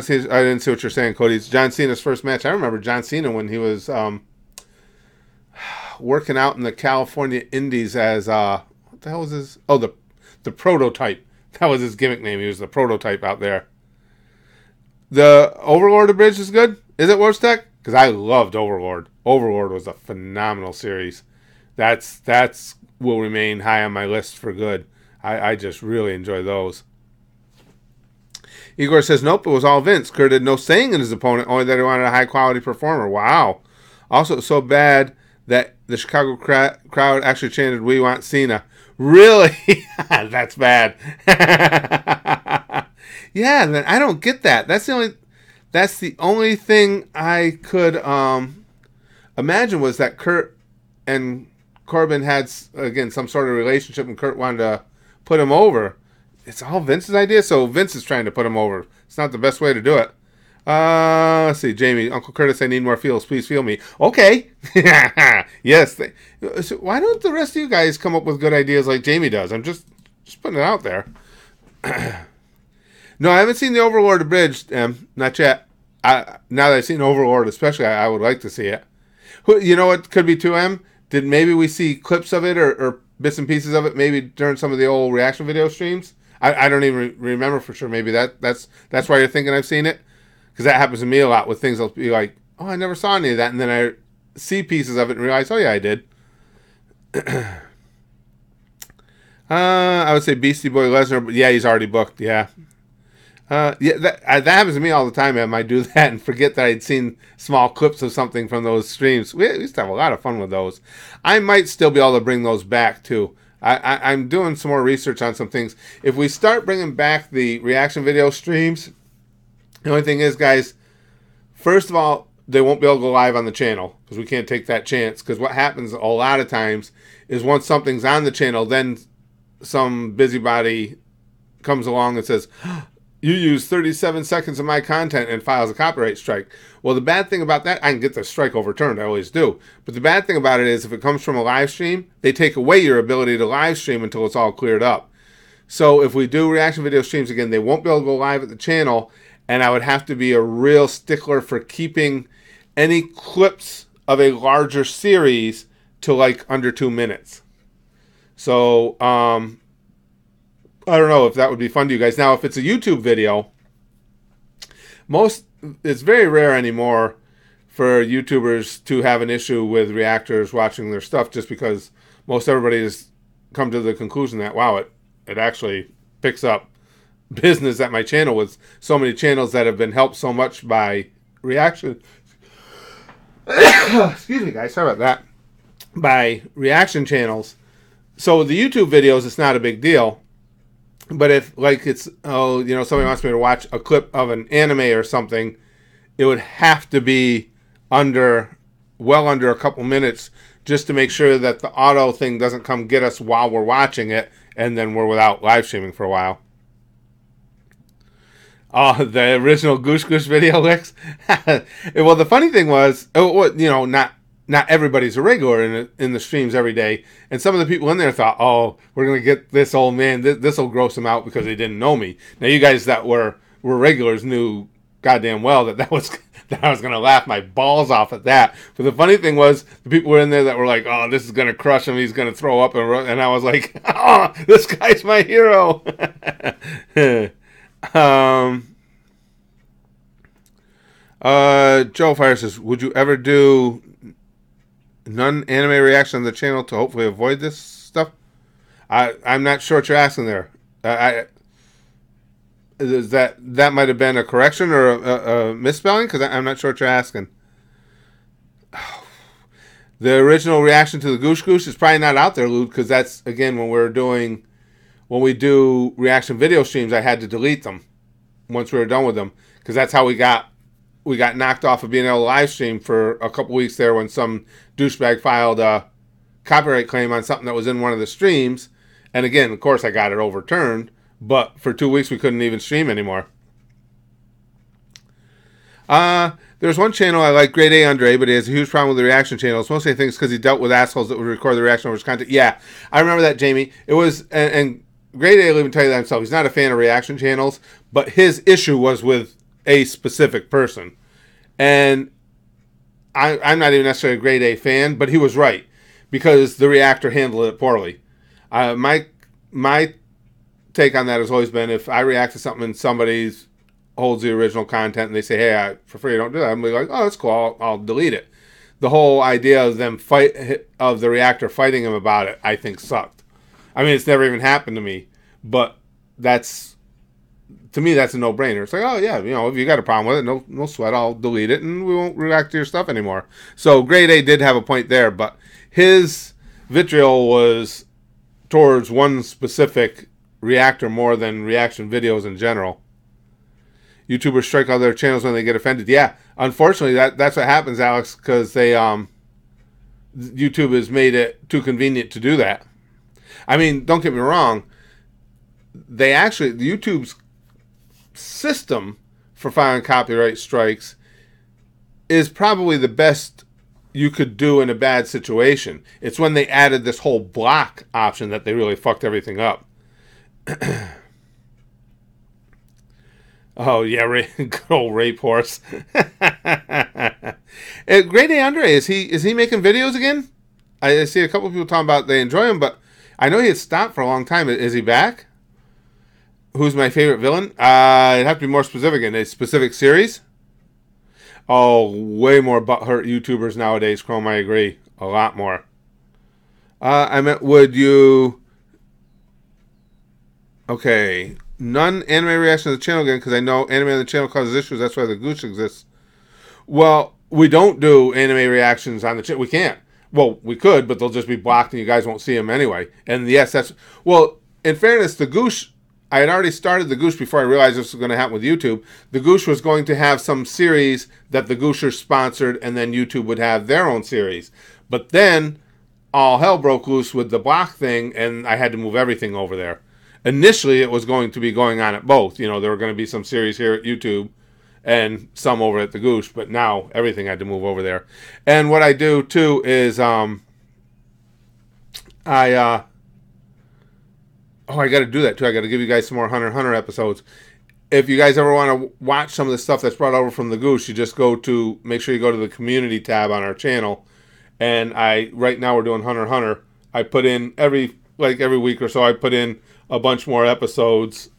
Cena, I didn't see what you're saying, Cody. It's John Cena's first match. I remember John Cena when he was working out in the California Indies as what the hell was his? Oh, the Prototype. That was his gimmick name. He was the Prototype out there. The Overlord of Bridge is good. Is it Warstech? Because I loved Overlord. Overlord was a phenomenal series. That's will remain high on my list for good. I just really enjoy those. Igor says, nope, it was all Vince. Kurt had no saying in his opponent, only that he wanted a high-quality performer. Wow. Also, it's so bad that the Chicago crowd actually chanted, we want Cena. Really? That's bad. Yeah, man, I don't get that. That's the only thing I could imagine was that Kurt and Corbin had, again, some sort of relationship and Kurt wanted to put him over. It's all Vince's idea, so Vince is trying to put him over. It's not the best way to do it. Let's see, Jamie, Uncle Curtis, I need more feels. Please feel me. Okay. Yes. So why don't the rest of you guys come up with good ideas like Jamie does? I'm just putting it out there. No, I haven't seen the Overlord Abridged, not yet. Now that I've seen Overlord especially, I would like to see it. You know what could be 2M? Did maybe we see clips of it or bits and pieces of it maybe during some of the old reaction video streams? I don't even remember for sure. Maybe that's why you're thinking I've seen it. Because that happens to me a lot with things. I'll be like, oh, I never saw any of that. And then I see pieces of it and realize, oh, yeah, I did. I would say Beastie Boy Lesnar, but yeah, he's already booked. Yeah. Yeah, that happens to me all the time, man. I do that and forget that I'd seen small clips of something from those streams. We used to have a lot of fun with those. I might still be able to bring those back, too. I'm doing some more research on some things. If we start bringing back the reaction video streams, the only thing is, guys, first of all, they won't be able to go live on the channel because we can't take that chance. Because what happens a lot of times is once something's on the channel, then some busybody comes along and says, you use 37 seconds of my content and files a copyright strike. Well, the bad thing about that, I can get the strike overturned. I always do. But the bad thing about it is if it comes from a live stream, they take away your ability to live stream until it's all cleared up. So if we do reaction video streams again, they won't be able to go live at the channel. And I would have to be a real stickler for keeping any clips of a larger series to like under 2 minutes. So, I don't know if that would be fun to you guys. Now, if it's a YouTube video, it's very rare anymore for YouTubers to have an issue with reactors watching their stuff just because most everybody has come to the conclusion that, wow, it actually picks up business at my channel with so many channels that have been helped so much by reaction. Excuse me, guys. Sorry about that. By reaction channels. So the YouTube videos, it's not a big deal. But if, like, it's, somebody wants me to watch a clip of an anime or something, it would have to be well under a couple minutes just to make sure that the auto thing doesn't come get us while we're watching it and then we're without live streaming for a while. Oh, the original Goosh video, Lex. Well, the funny thing was, not everybody's a regular in the streams every day, and some of the people in there thought, oh, we're gonna get this old man. This will gross him out because they didn't know me. Now, you guys that were regulars knew goddamn well that I was gonna laugh my balls off at that. But the funny thing was, the people were in there that were like, oh, this is gonna crush him. He's gonna throw up, and I was like, oh, this guy's my hero. Joe Fire says, would you ever do non-anime reaction on the channel to hopefully avoid this stuff? I'm not sure what you're asking there. Is that might have been a correction or a misspelling? Because I'm not sure what you're asking. The original reaction to the Goosh is probably not out there, Luke, because that's, again, when we do reaction video streams, I had to delete them once we were done with them, because that's how we got knocked off of being able to live stream for a couple weeks there when some douchebag filed a copyright claim on something that was in one of the streams. And again, of course, I got it overturned, But for 2 weeks, we couldn't even stream anymore. There's one channel I like, Grade A Andre, but he has a huge problem with the reaction channels. Mostly I think it's because he dealt with assholes that would record the reaction over his content. Yeah, I remember that, Jamie. It was, and Grade A will even tell you that himself. He's not a fan of reaction channels, but his issue was with a specific person. And I'm not even necessarily a Grade A fan, but he was right, because the reactor handled it poorly. My take on that has always been, if I react to something and somebody's holds the original content and they say, hey, I prefer you don't do that, I'm like, oh, that's cool, I'll delete it. The whole idea of them of the reactor fighting him about it, I think sucked. I mean, it's never even happened to me, but to me, that's a no-brainer. It's like, oh yeah, if you got a problem with it, no sweat, I'll delete it and we won't react to your stuff anymore. So Grade A did have a point there, but his vitriol was towards one specific reactor more than reaction videos in general. YouTubers strike out their channels when they get offended. Yeah, unfortunately, that's what happens, Alex, because YouTube has made it too convenient to do that. I mean, don't get me wrong. YouTube's system for filing copyright strikes is probably the best you could do in a bad situation. It's when they added this whole block option that they really fucked everything up. Oh, yeah, good old rape horse. Grade A Andre, is he making videos again? I see a couple of people talking about they enjoy him, but I know he had stopped for a long time. Is he back? Who's my favorite villain? It'd have to be more specific in a specific series. Oh, way more butthurt YouTubers nowadays, Chrome, I agree. A lot more. I meant, would you... Okay... None anime reaction to the channel again, because I know anime on the channel causes issues. That's why the GOOSH exists. Well, we don't do anime reactions on the channel. We can't. Well, we could, but they'll just be blocked and you guys won't see them anyway. And yes, that's... Well, in fairness, the GOOSH... I had already started the GOOSH before I realized this was going to happen with YouTube. The GOOSH was going to have some series that the GOOSHers sponsored, and then YouTube would have their own series. But then, all hell broke loose with the block thing, and I had to move everything over there. Initially, it was going to be going on at both. There were going to be some series here at YouTube and some over at the GOOSH, but now everything had to move over there. And what I do, too, is I got to do that, too. I got to give you guys some more Hunter x Hunter episodes. If you guys ever want to watch some of the stuff that's brought over from the GOOSH, you just make sure you go to the community tab on our channel. And right now we're doing Hunter x Hunter. I put in every week or so, I put in a bunch more episodes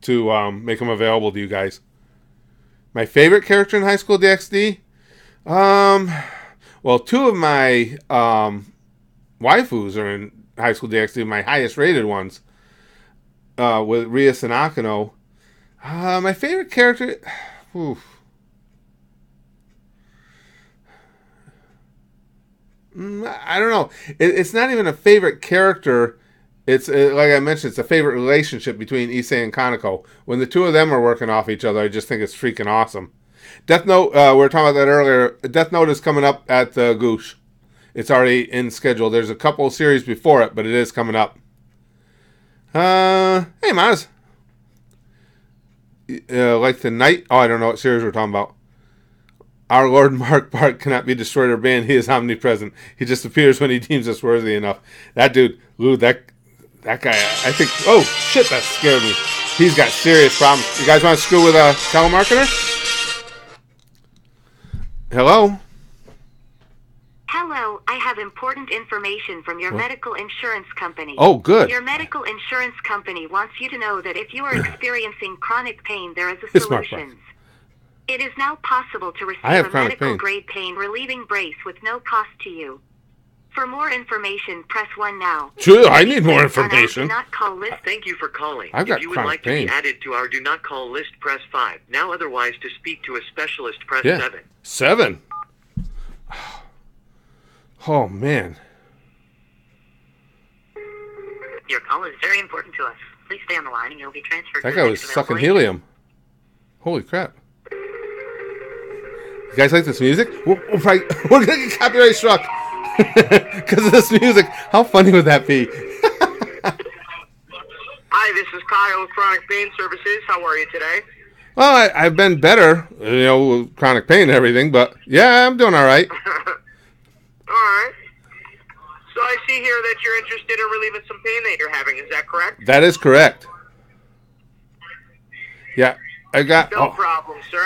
to make them available to you guys. My favorite character in High School DxD? Well, two of my waifus are in High School DxD, my highest rated ones, with Rias and Akano. My favorite character... Oof. I don't know. It's not even a favorite character. It's like I mentioned, it's a favorite relationship between Issei and Kaneko. When the two of them are working off each other, I just think it's freaking awesome. Death Note, we were talking about that earlier. Death Note is coming up at the GOOSH. It's already in schedule. There's a couple of series before it, but it is coming up. Hey, Maz. Like the night... Oh, I don't know what series we're talking about. Our Lord Mark Bart cannot be destroyed or banned. He is omnipresent. He just appears when he deems us worthy enough. That dude, Lou, that guy, I think... Oh, shit, that scared me. He's got serious problems. You guys want to screw with a telemarketer? Hello? Hello, I have important information from your medical insurance company. Oh, good. Your medical insurance company wants you to know that if you are experiencing chronic pain, there is a solution. It is now possible to receive a medical-grade pain-relieving brace with no cost to you. For more information, press 1 now. Sure, I need more information. Do not call list. Thank you for calling. I've got if you would like pain. to be added to our do not call list, press 5. Now otherwise, to speak to a specialist, press 7. 7? Oh, man. Your call is very important to us. Please stay on the line and you'll be transferred that to guy the was next sucking available helium. Holy crap. You guys like this music? We're going to get copyright struck because of this music. How funny would that be? I this is Kyle with Chronic Pain Services. How are you today? Well, I've been better, with chronic pain and everything, but yeah, I'm doing all right. All right. So I see here that you're interested in relieving some pain that you're having. Is that correct? That is correct. Yeah, I got... No problem, sir.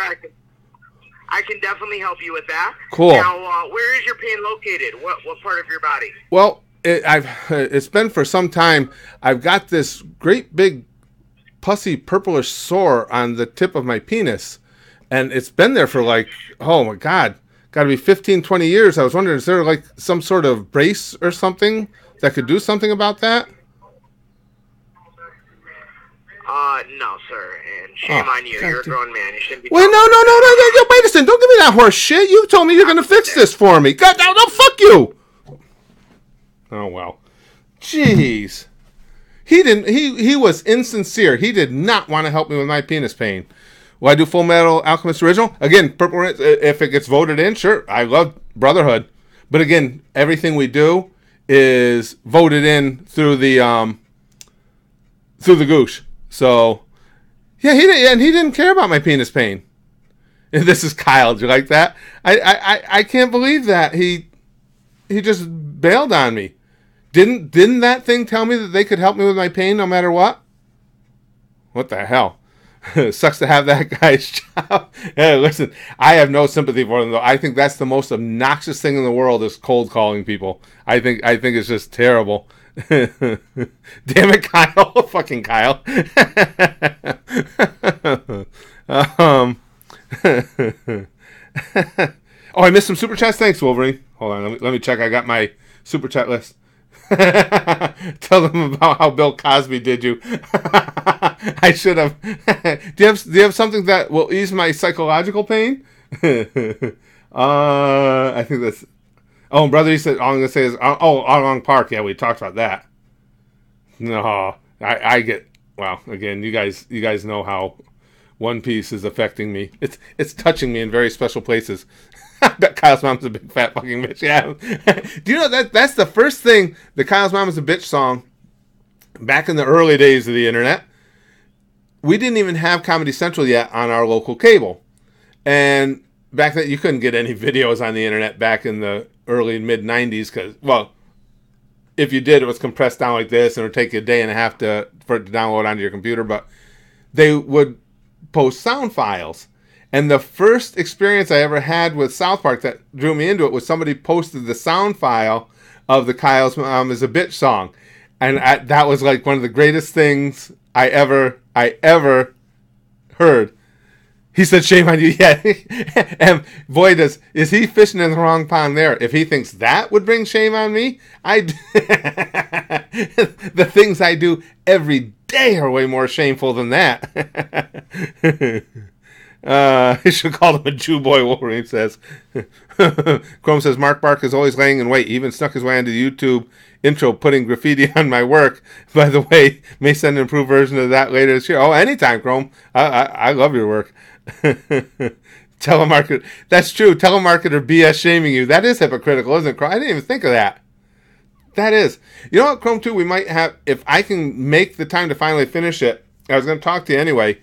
I can definitely help you with that. Cool. Now, where is your pain located? What part of your body? Well, it's been for some time. I've got this great big pussy purplish sore on the tip of my penis, and it's been there for like, oh my God, got to be 15, 20 years. I was wondering, is there like some sort of brace or something that could do something about that? No, sir, and shame on you. You're a grown man. You shouldn't be... Wait, no, wait a second. Don't give me that horse shit. You told me you're going to fix this for me. God, no, fuck you. Oh, well. Jeez. He was insincere. He did not want to help me with my penis pain. Will I do Full Metal Alchemist Original? Again, Purple Rinse, if it gets voted in, sure. I love Brotherhood. But again, everything we do is voted in through the GOOSH. So, yeah, he didn't care about my penis pain. And this is Kyle. Do you like that? I can't believe that. He just bailed on me. Didn't that thing tell me that they could help me with my pain no matter what? What the hell? Sucks to have that guy's job. Hey, listen, I have no sympathy for them, though. I think that's the most obnoxious thing in the world is cold calling people. I think it's just terrible. Damn it, Kyle. Fucking Kyle. Oh, I missed some super chats. Thanks, Wolverine. Hold on, let me check. I got my super chat list. Tell them about how Bill Cosby did you. I should have. Do you have something that will ease my psychological pain? I think that's. Oh, brother, he said all I'm gonna say is Long Park. Yeah, we talked about that. No, I get. Well, again, you guys know how One Piece is affecting me. It's touching me in very special places. I bet Kyle's mom's a big fat fucking bitch. Yeah. Do you know that's the first thing, the Kyle's Mom is a bitch song, back in the early days of the internet. We didn't even have Comedy Central yet on our local cable. And back then, you couldn't get any videos on the internet back in the early mid 90s because, well, if you did, it was compressed down like this and it would take you a day and a half for it to download onto your computer. But they would post sound files. And the first experience I ever had with South Park that drew me into it was somebody posted the sound file of the Kyle's Mom is a Bitch song. And that was like one of the greatest things I ever heard. He said, shame on you. Yeah. And boy, is he fishing in the wrong pond there. If he thinks that would bring shame on me, the things I do every day are way more shameful than that. He should call him a Jew boy, Wolverine says. Chrome says, Mark Bark is always laying in wait. He even snuck his way onto the YouTube intro putting graffiti on my work. By the way, may send an improved version of that later this year. Oh, anytime, Chrome. I love your work. Telemarketer. That's true. Telemarketer BS shaming you. That is hypocritical, isn't it, Chrome? I didn't even think of that. That is. You know what, Chrome 2, we might have, if I can make the time to finally finish it, I was going to talk to you anyway.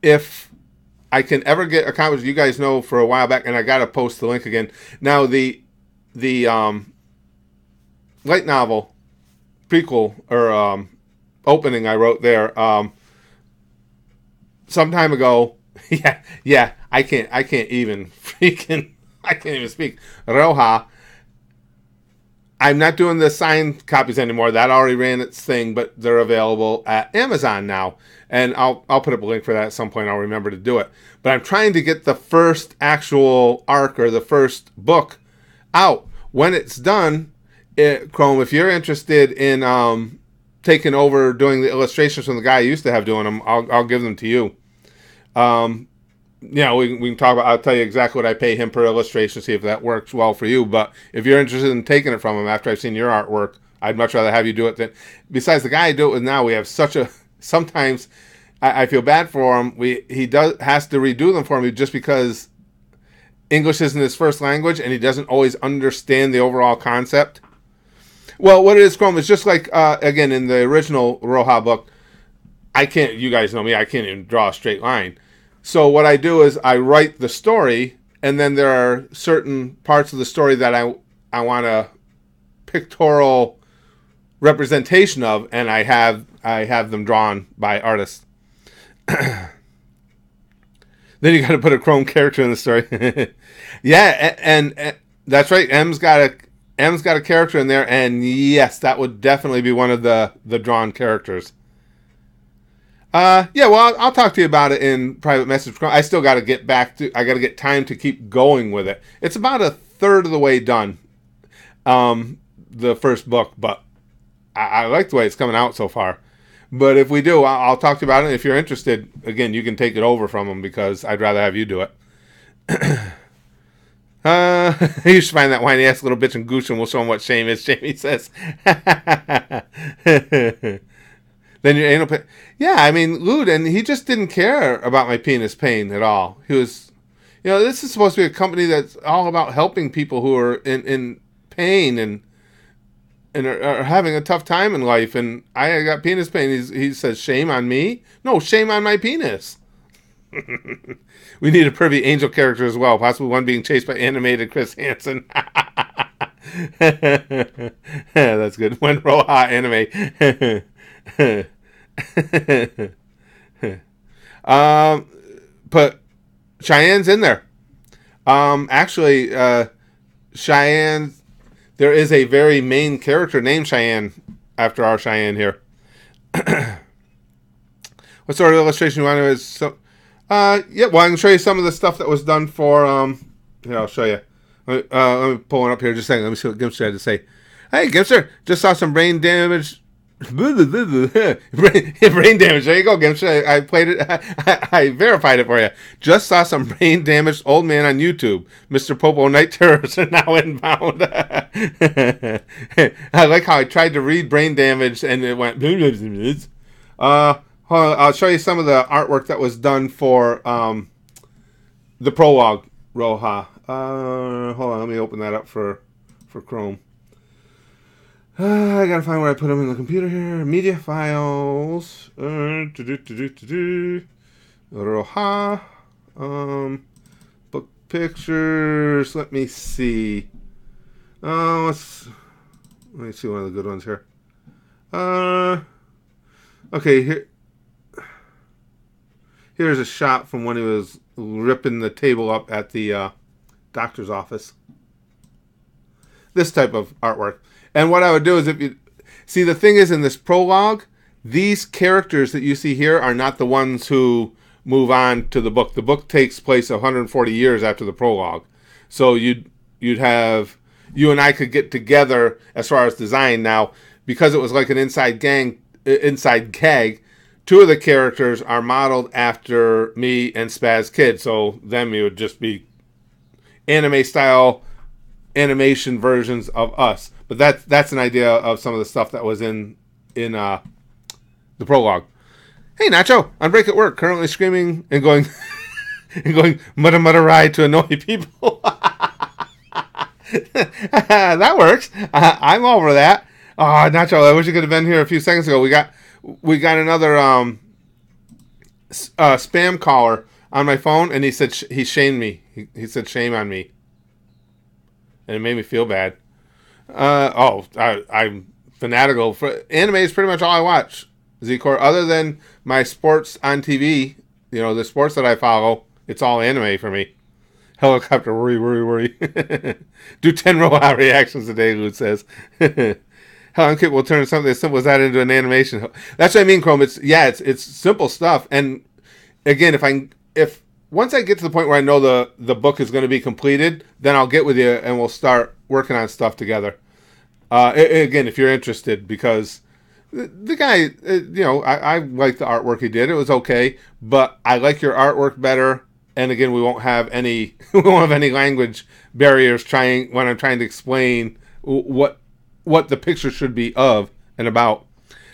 If I can ever get a copy, you guys know for a while back, and I got to post the link again. Now, the light novel prequel or opening I wrote there some time ago. Yeah, I can't even speak. Roja. I'm not doing the signed copies anymore. That already ran its thing, but they're available at Amazon now. And I'll put up a link for that at some point. I'll remember to do it. But I'm trying to get the first actual arc or the first book out. When it's done, Chrome, if you're interested in taking over doing the illustrations from the guy I used to have doing them, I'll give them to you. We can talk about, I'll tell you exactly what I pay him per illustration, see if that works well for you. But if you're interested in taking it from him after I've seen your artwork, I'd much rather have you do it than, besides the guy I do it with now, we have such a, sometimes I feel bad for him. He has to redo them for me just because English isn't his first language and he doesn't always understand the overall concept. Well, what it is, Chrome, is just like, again, in the original Roha book, you guys know me, I can't even draw a straight line. So what I do is I write the story, and then there are certain parts of the story that I want a pictorial representation of, and I have them drawn by artists. Then you got to put a Chrome character in the story. Yeah, and that's right. M's got a character in there, and yes, that would definitely be one of the drawn characters. Yeah, well, I'll talk to you about it in private message. I still got to get I got to get time to keep going with it. It's about a third of the way done, the first book, but I like the way it's coming out so far. But if we do, I'll talk to you about it. If you're interested, again, you can take it over from them because I'd rather have you do it. You should find that whiny ass little bitch in GOOSH and we'll show him what shame is, Jamie says. Then your anal pain. Yeah, I mean, Lewd, and he just didn't care about my penis pain at all. He was, this is supposed to be a company that's all about helping people who are in pain and are having a tough time in life. And I got penis pain. He says, shame on me? No, shame on my penis. We need a pervy angel character as well, possibly one being chased by animated Chris Hansen. That's good. One Roha anime. But Cheyenne's in there. Actually, Cheyenne, there is a very main character named Cheyenne after our Cheyenne here. What sort of illustration you want to is yeah, well, I can show you some of the stuff that was done for here, I'll show you. Let me pull it up here just a second. Let me see what Gimster had to say. Hey, Gimster, just saw some brain damage. Brain damage. There you go, Gimster. I played it. I verified it for you. Just saw some brain damaged old man on YouTube. Mr. Popo Night Terrors are now inbound. I like how I tried to read brain damage and it went. I'll show you some of the artwork that was done for the prologue, Roha. Hold on, let me open that up for Chrome. I gotta find where I put them in the computer here. Media files. Roha. Book pictures. Let me see. Let me see one of the good ones here. Okay, here. Here's a shot from when he was ripping the table up at the doctor's office. This type of artwork. And what I would do is if you... See, the thing is, in this prologue, these characters that you see here are not the ones who move on to the book. The book takes place 140 years after the prologue. So you'd have... You and I could get together as far as design. Now, because it was like an inside gag, two of the characters are modeled after me and Spaz Kid, so them you would just be anime-style animation versions of us. But that's an idea of some of the stuff that was in the prologue. Hey, Nacho, on break at work, currently screaming and going mudda mudda ride to annoy people. That works. I'm over that. Oh, Nacho, I wish you could have been here a few seconds ago. We got another spam caller on my phone, and he said he shamed me. He said shame on me, and it made me feel bad. I'm fanatical for anime. Is pretty much all I watch. Z-Core, other than my sports on TV, the sports that I follow, it's all anime for me. Helicopter, worry. Do 10 robot reactions a day, Lute says. Helen Kit will turn something as simple as that into an animation. That's what I mean, Chrome. It's simple stuff. And again, if once I get to the point where I know the book is going to be completed, then I'll get with you and we'll start working on stuff together. Again, if you're interested, because the guy, I like the artwork he did. It was okay, but I like your artwork better. And again, we won't have any language barriers when I'm trying to explain what the picture should be of and about.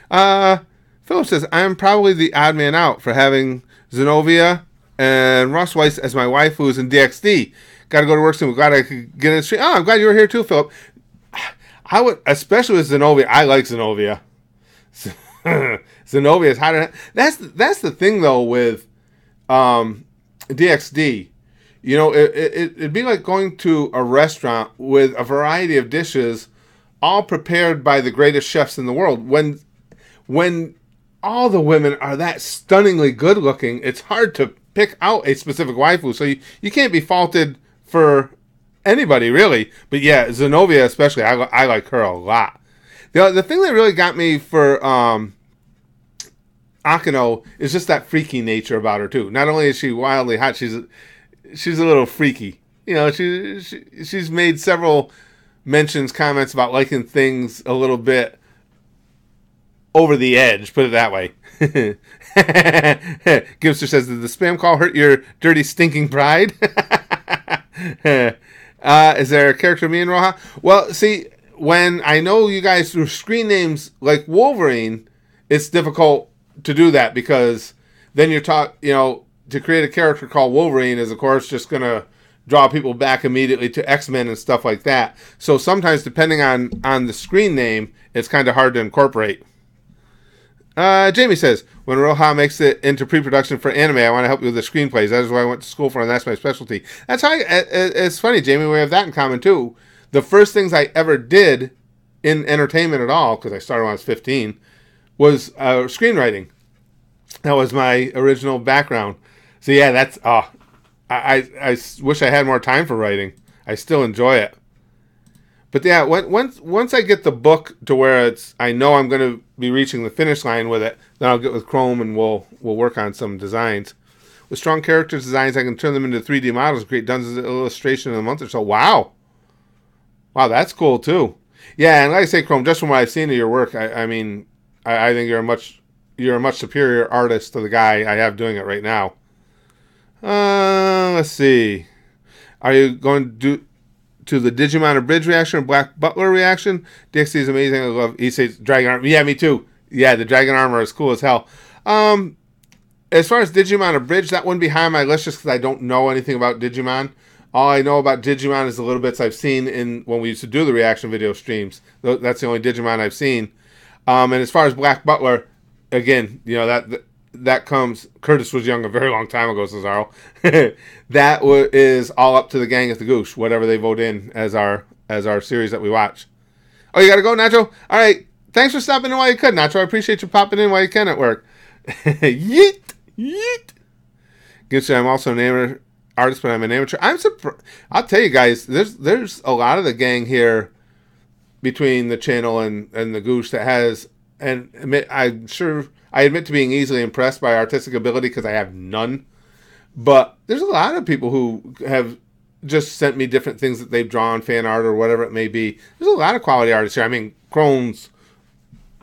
Philip says, I'm probably the odd man out for having Zenobia and Ross Weiss as my wife who's in DxD. Got to go to work soon. Glad I could get in the street. Oh, I'm glad you were here too, Philip. I would, especially with Zenobia. I like Zenobia. Zenobia is hot. That's the thing though with DxD. You know, it'd be like going to a restaurant with a variety of dishes, all prepared by the greatest chefs in the world. When all the women are that stunningly good looking, it's hard to pick out a specific waifu. So you can't be faulted for anybody, really. But yeah, Zenobia especially, I like her a lot. The thing that really got me for Akeno is just that freaky nature about her, too. Not only is she wildly hot, she's a little freaky. You know, she's made several comments about liking things a little bit over the edge, put it that way. Gibster says, did the spam call hurt your dirty, stinking pride? Is there a character me in Roja? Well, see, when I know you guys through screen names like Wolverine, it's difficult to do that because then you're to create a character called Wolverine is, of course, just going to draw people back immediately to X-Men and stuff like that. So sometimes, depending on the screen name, it's kind of hard to incorporate. Jamie says, when Roja makes it into pre-production for anime, I want to help you with the screenplays. That is what I went to school for, and that's my specialty. That's how it's funny, Jamie. We have that in common, too. The first things I ever did in entertainment at all, because I started when I was 15, was screenwriting. That was my original background. So yeah, that's I wish I had more time for writing. I still enjoy it. But yeah, once I get the book to where I know I'm going to be reaching the finish line with it, then I'll get with Chrome and we'll work on some designs. With strong character designs, I can turn them into 3D models and create dozens of illustrations in a month or so. Wow, that's cool too. Yeah, and like I say, Chrome, just from what I've seen of your work, I mean, I think you're a much superior artist to the guy I have doing it right now. Let's see. Are you going to the Digimon Abridged reaction or Black Butler reaction? DxD is amazing. I love Issei's Dragon Armor. Yeah, me too. Yeah, the Dragon Armor is cool as hell. As far as Digimon Abridged, that wouldn't be high on my list just because I don't know anything about Digimon. All I know about Digimon is the little bits I've seen when we used to do the reaction video streams. That's the only Digimon I've seen. And as far as Black Butler, again, you know, that comes... Curtis was young a very long time ago, Cesaro. That is all up to the gang at the GOOSH, whatever they vote in as our series that we watch. Oh, you got to go, Nacho? All right. Thanks for stopping in while you could, Nacho. I appreciate you popping in while you can at work. Yeet. Guess I'm also an artist, but I'm an amateur. I'm surprised. I'll tell you guys, there's a lot of the gang here between the channel and the GOOSH that has, and I'm sure I admit to being easily impressed by artistic ability because I have none. But there's a lot of people who have just sent me different things that they've drawn, fan art or whatever it may be. There's a lot of quality artists here. I mean, Chrome's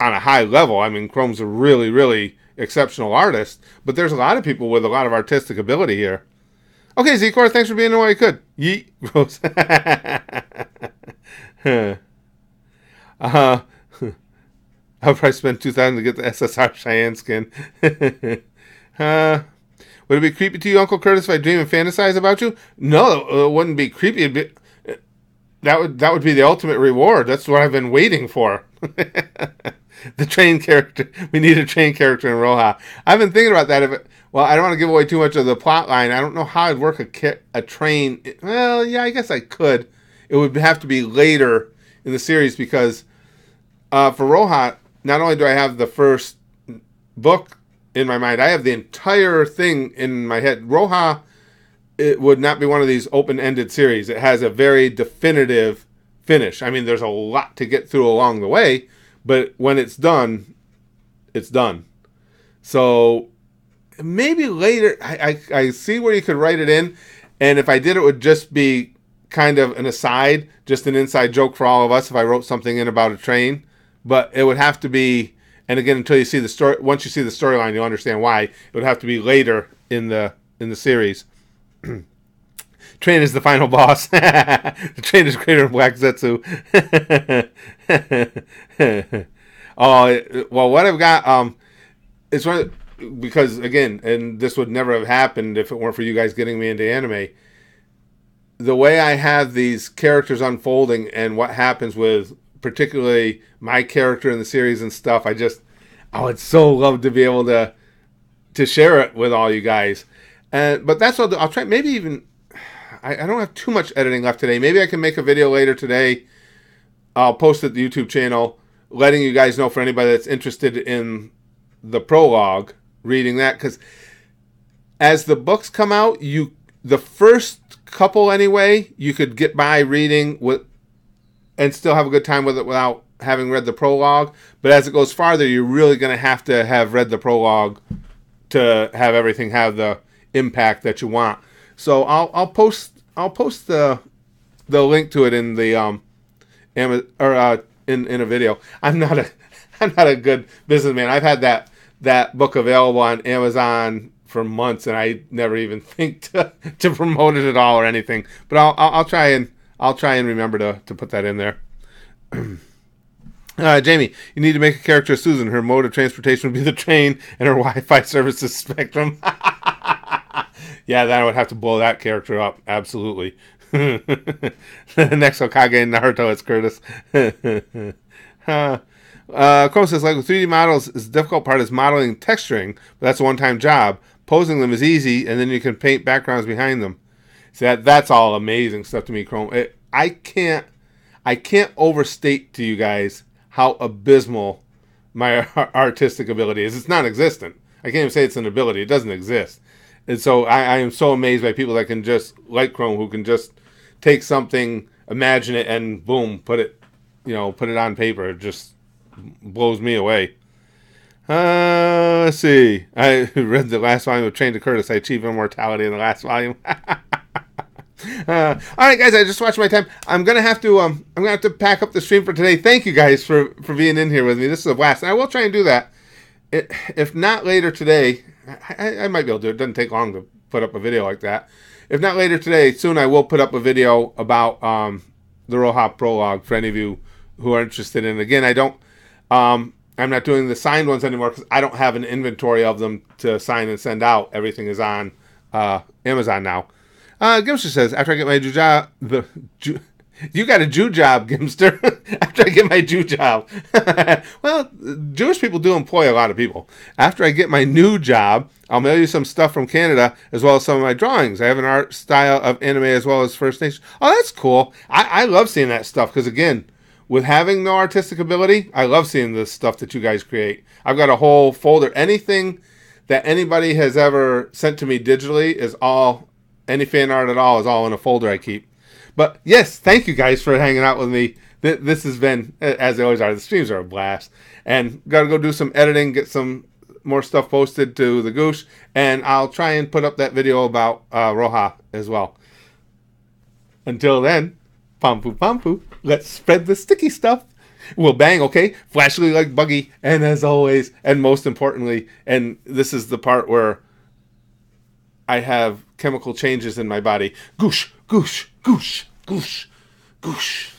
on a high level. I mean, Chrome's a really, really exceptional artist. But there's a lot of people with a lot of artistic ability here. Okay, Zcor, thanks for being there while you could. Yeet. I'll probably spend $2,000 to get the SSR Cheyenne skin. Would it be creepy to you, Uncle Curtis, if I dream and fantasize about you? No, it wouldn't be creepy. That would be the ultimate reward. That's what I've been waiting for. The train character. We need a train character in Roja. I've been thinking about that. I don't want to give away too much of the plot line. I don't know how I'd work a train. Well, yeah, I guess I could. It would have to be later in the series because for Roja, not only do I have the first book in my mind, I have the entire thing in my head. Roja, it would not be one of these open-ended series. It has a very definitive finish. I mean, there's a lot to get through along the way, but when it's done, it's done. So maybe later, I see where you could write it in, and if I did, it would just be kind of an aside, just an inside joke for all of us if I wrote something in about a train. But it would have to be, and again, until you see the story, once you see the storyline, you'll understand why. It would have to be later in the series. Train is the final boss. The train is greater than Black Zetsu. Oh, well, what I've got, it's one because again, and this would never have happened if it weren't for you guys getting me into anime. The way I have these characters unfolding and what happens with particularly my character in the series and stuff. I would so love to be able to share it with all you guys. But that's what I'll try. Maybe even, I don't have too much editing left today. Maybe I can make a video later today. I'll post it to the YouTube channel, letting you guys know, for anybody that's interested in the prologue, reading that. Because as the books come out, the first couple anyway, you could get by reading with and still have a good time with it without having read the prologue. But as it goes farther, you're really going to have read the prologue to have everything have the impact that you want. So I'll post the link to it in the in a video. I'm not a good businessman. I've had that book available on Amazon for months, and I never even think to promote it at all or anything. But I'll try and remember to put that in there. Jamie, you need to make a character of Susan. Her mode of transportation would be the train, and her Wi-Fi service is Spectrum. Yeah, then I would have to blow that character up. Absolutely. Next Hokage in Naruto, it's Curtis. Chrome says, like with 3D models, the difficult part is modeling texturing, but that's a one-time job. Posing them is easy, and then you can paint backgrounds behind them. So that's all amazing stuff to me, Chrome. I can't overstate to you guys how abysmal my artistic ability is. It's non-existent. I can't even say it's an ability. It doesn't exist. And so I am so amazed by people that can just, like Chrome, who can just take something, imagine it, and boom, put it on paper. It just blows me away. Let's see. I read the last volume of Train to Curtis. I achieved immortality in the last volume. All right, guys. I just watched my time. I'm gonna have to pack up the stream for today. Thank you guys for being in here with me. This is a blast, and I will try and do that. If not later today, I might be able to do it. It doesn't take long to put up a video like that. If not later today, soon I will put up a video about the Roha prologue for any of you who are interested in it. Again, I'm not doing the signed ones anymore because I don't have an inventory of them to sign and send out. Everything is on Amazon now. Gimster says, after I get my job, you got a Jew job, Gimster. After I get my Jew job. Well, Jewish people do employ a lot of people. After I get my new job, I'll mail you some stuff from Canada as well as some of my drawings. I have an art style of anime as well as First Nation. Oh, that's cool. I love seeing that stuff because, again, with having no artistic ability, I love seeing the stuff that you guys create. I've got a whole folder. Anything that anybody has ever sent to me digitally is all, any fan art at all is all in a folder I keep. But yes, thank you guys for hanging out with me. This has been, as they always are, the streams are a blast. And got to go do some editing, get some more stuff posted to the GOOSH. And I'll try and put up that video about Roha as well. Until then, Pampu Pampu, let's spread the sticky stuff. We'll bang, okay? Flashily like Buggy. And as always, and most importantly, and this is the part where I have chemical changes in my body. Goosh, goosh, goosh, goosh, goosh.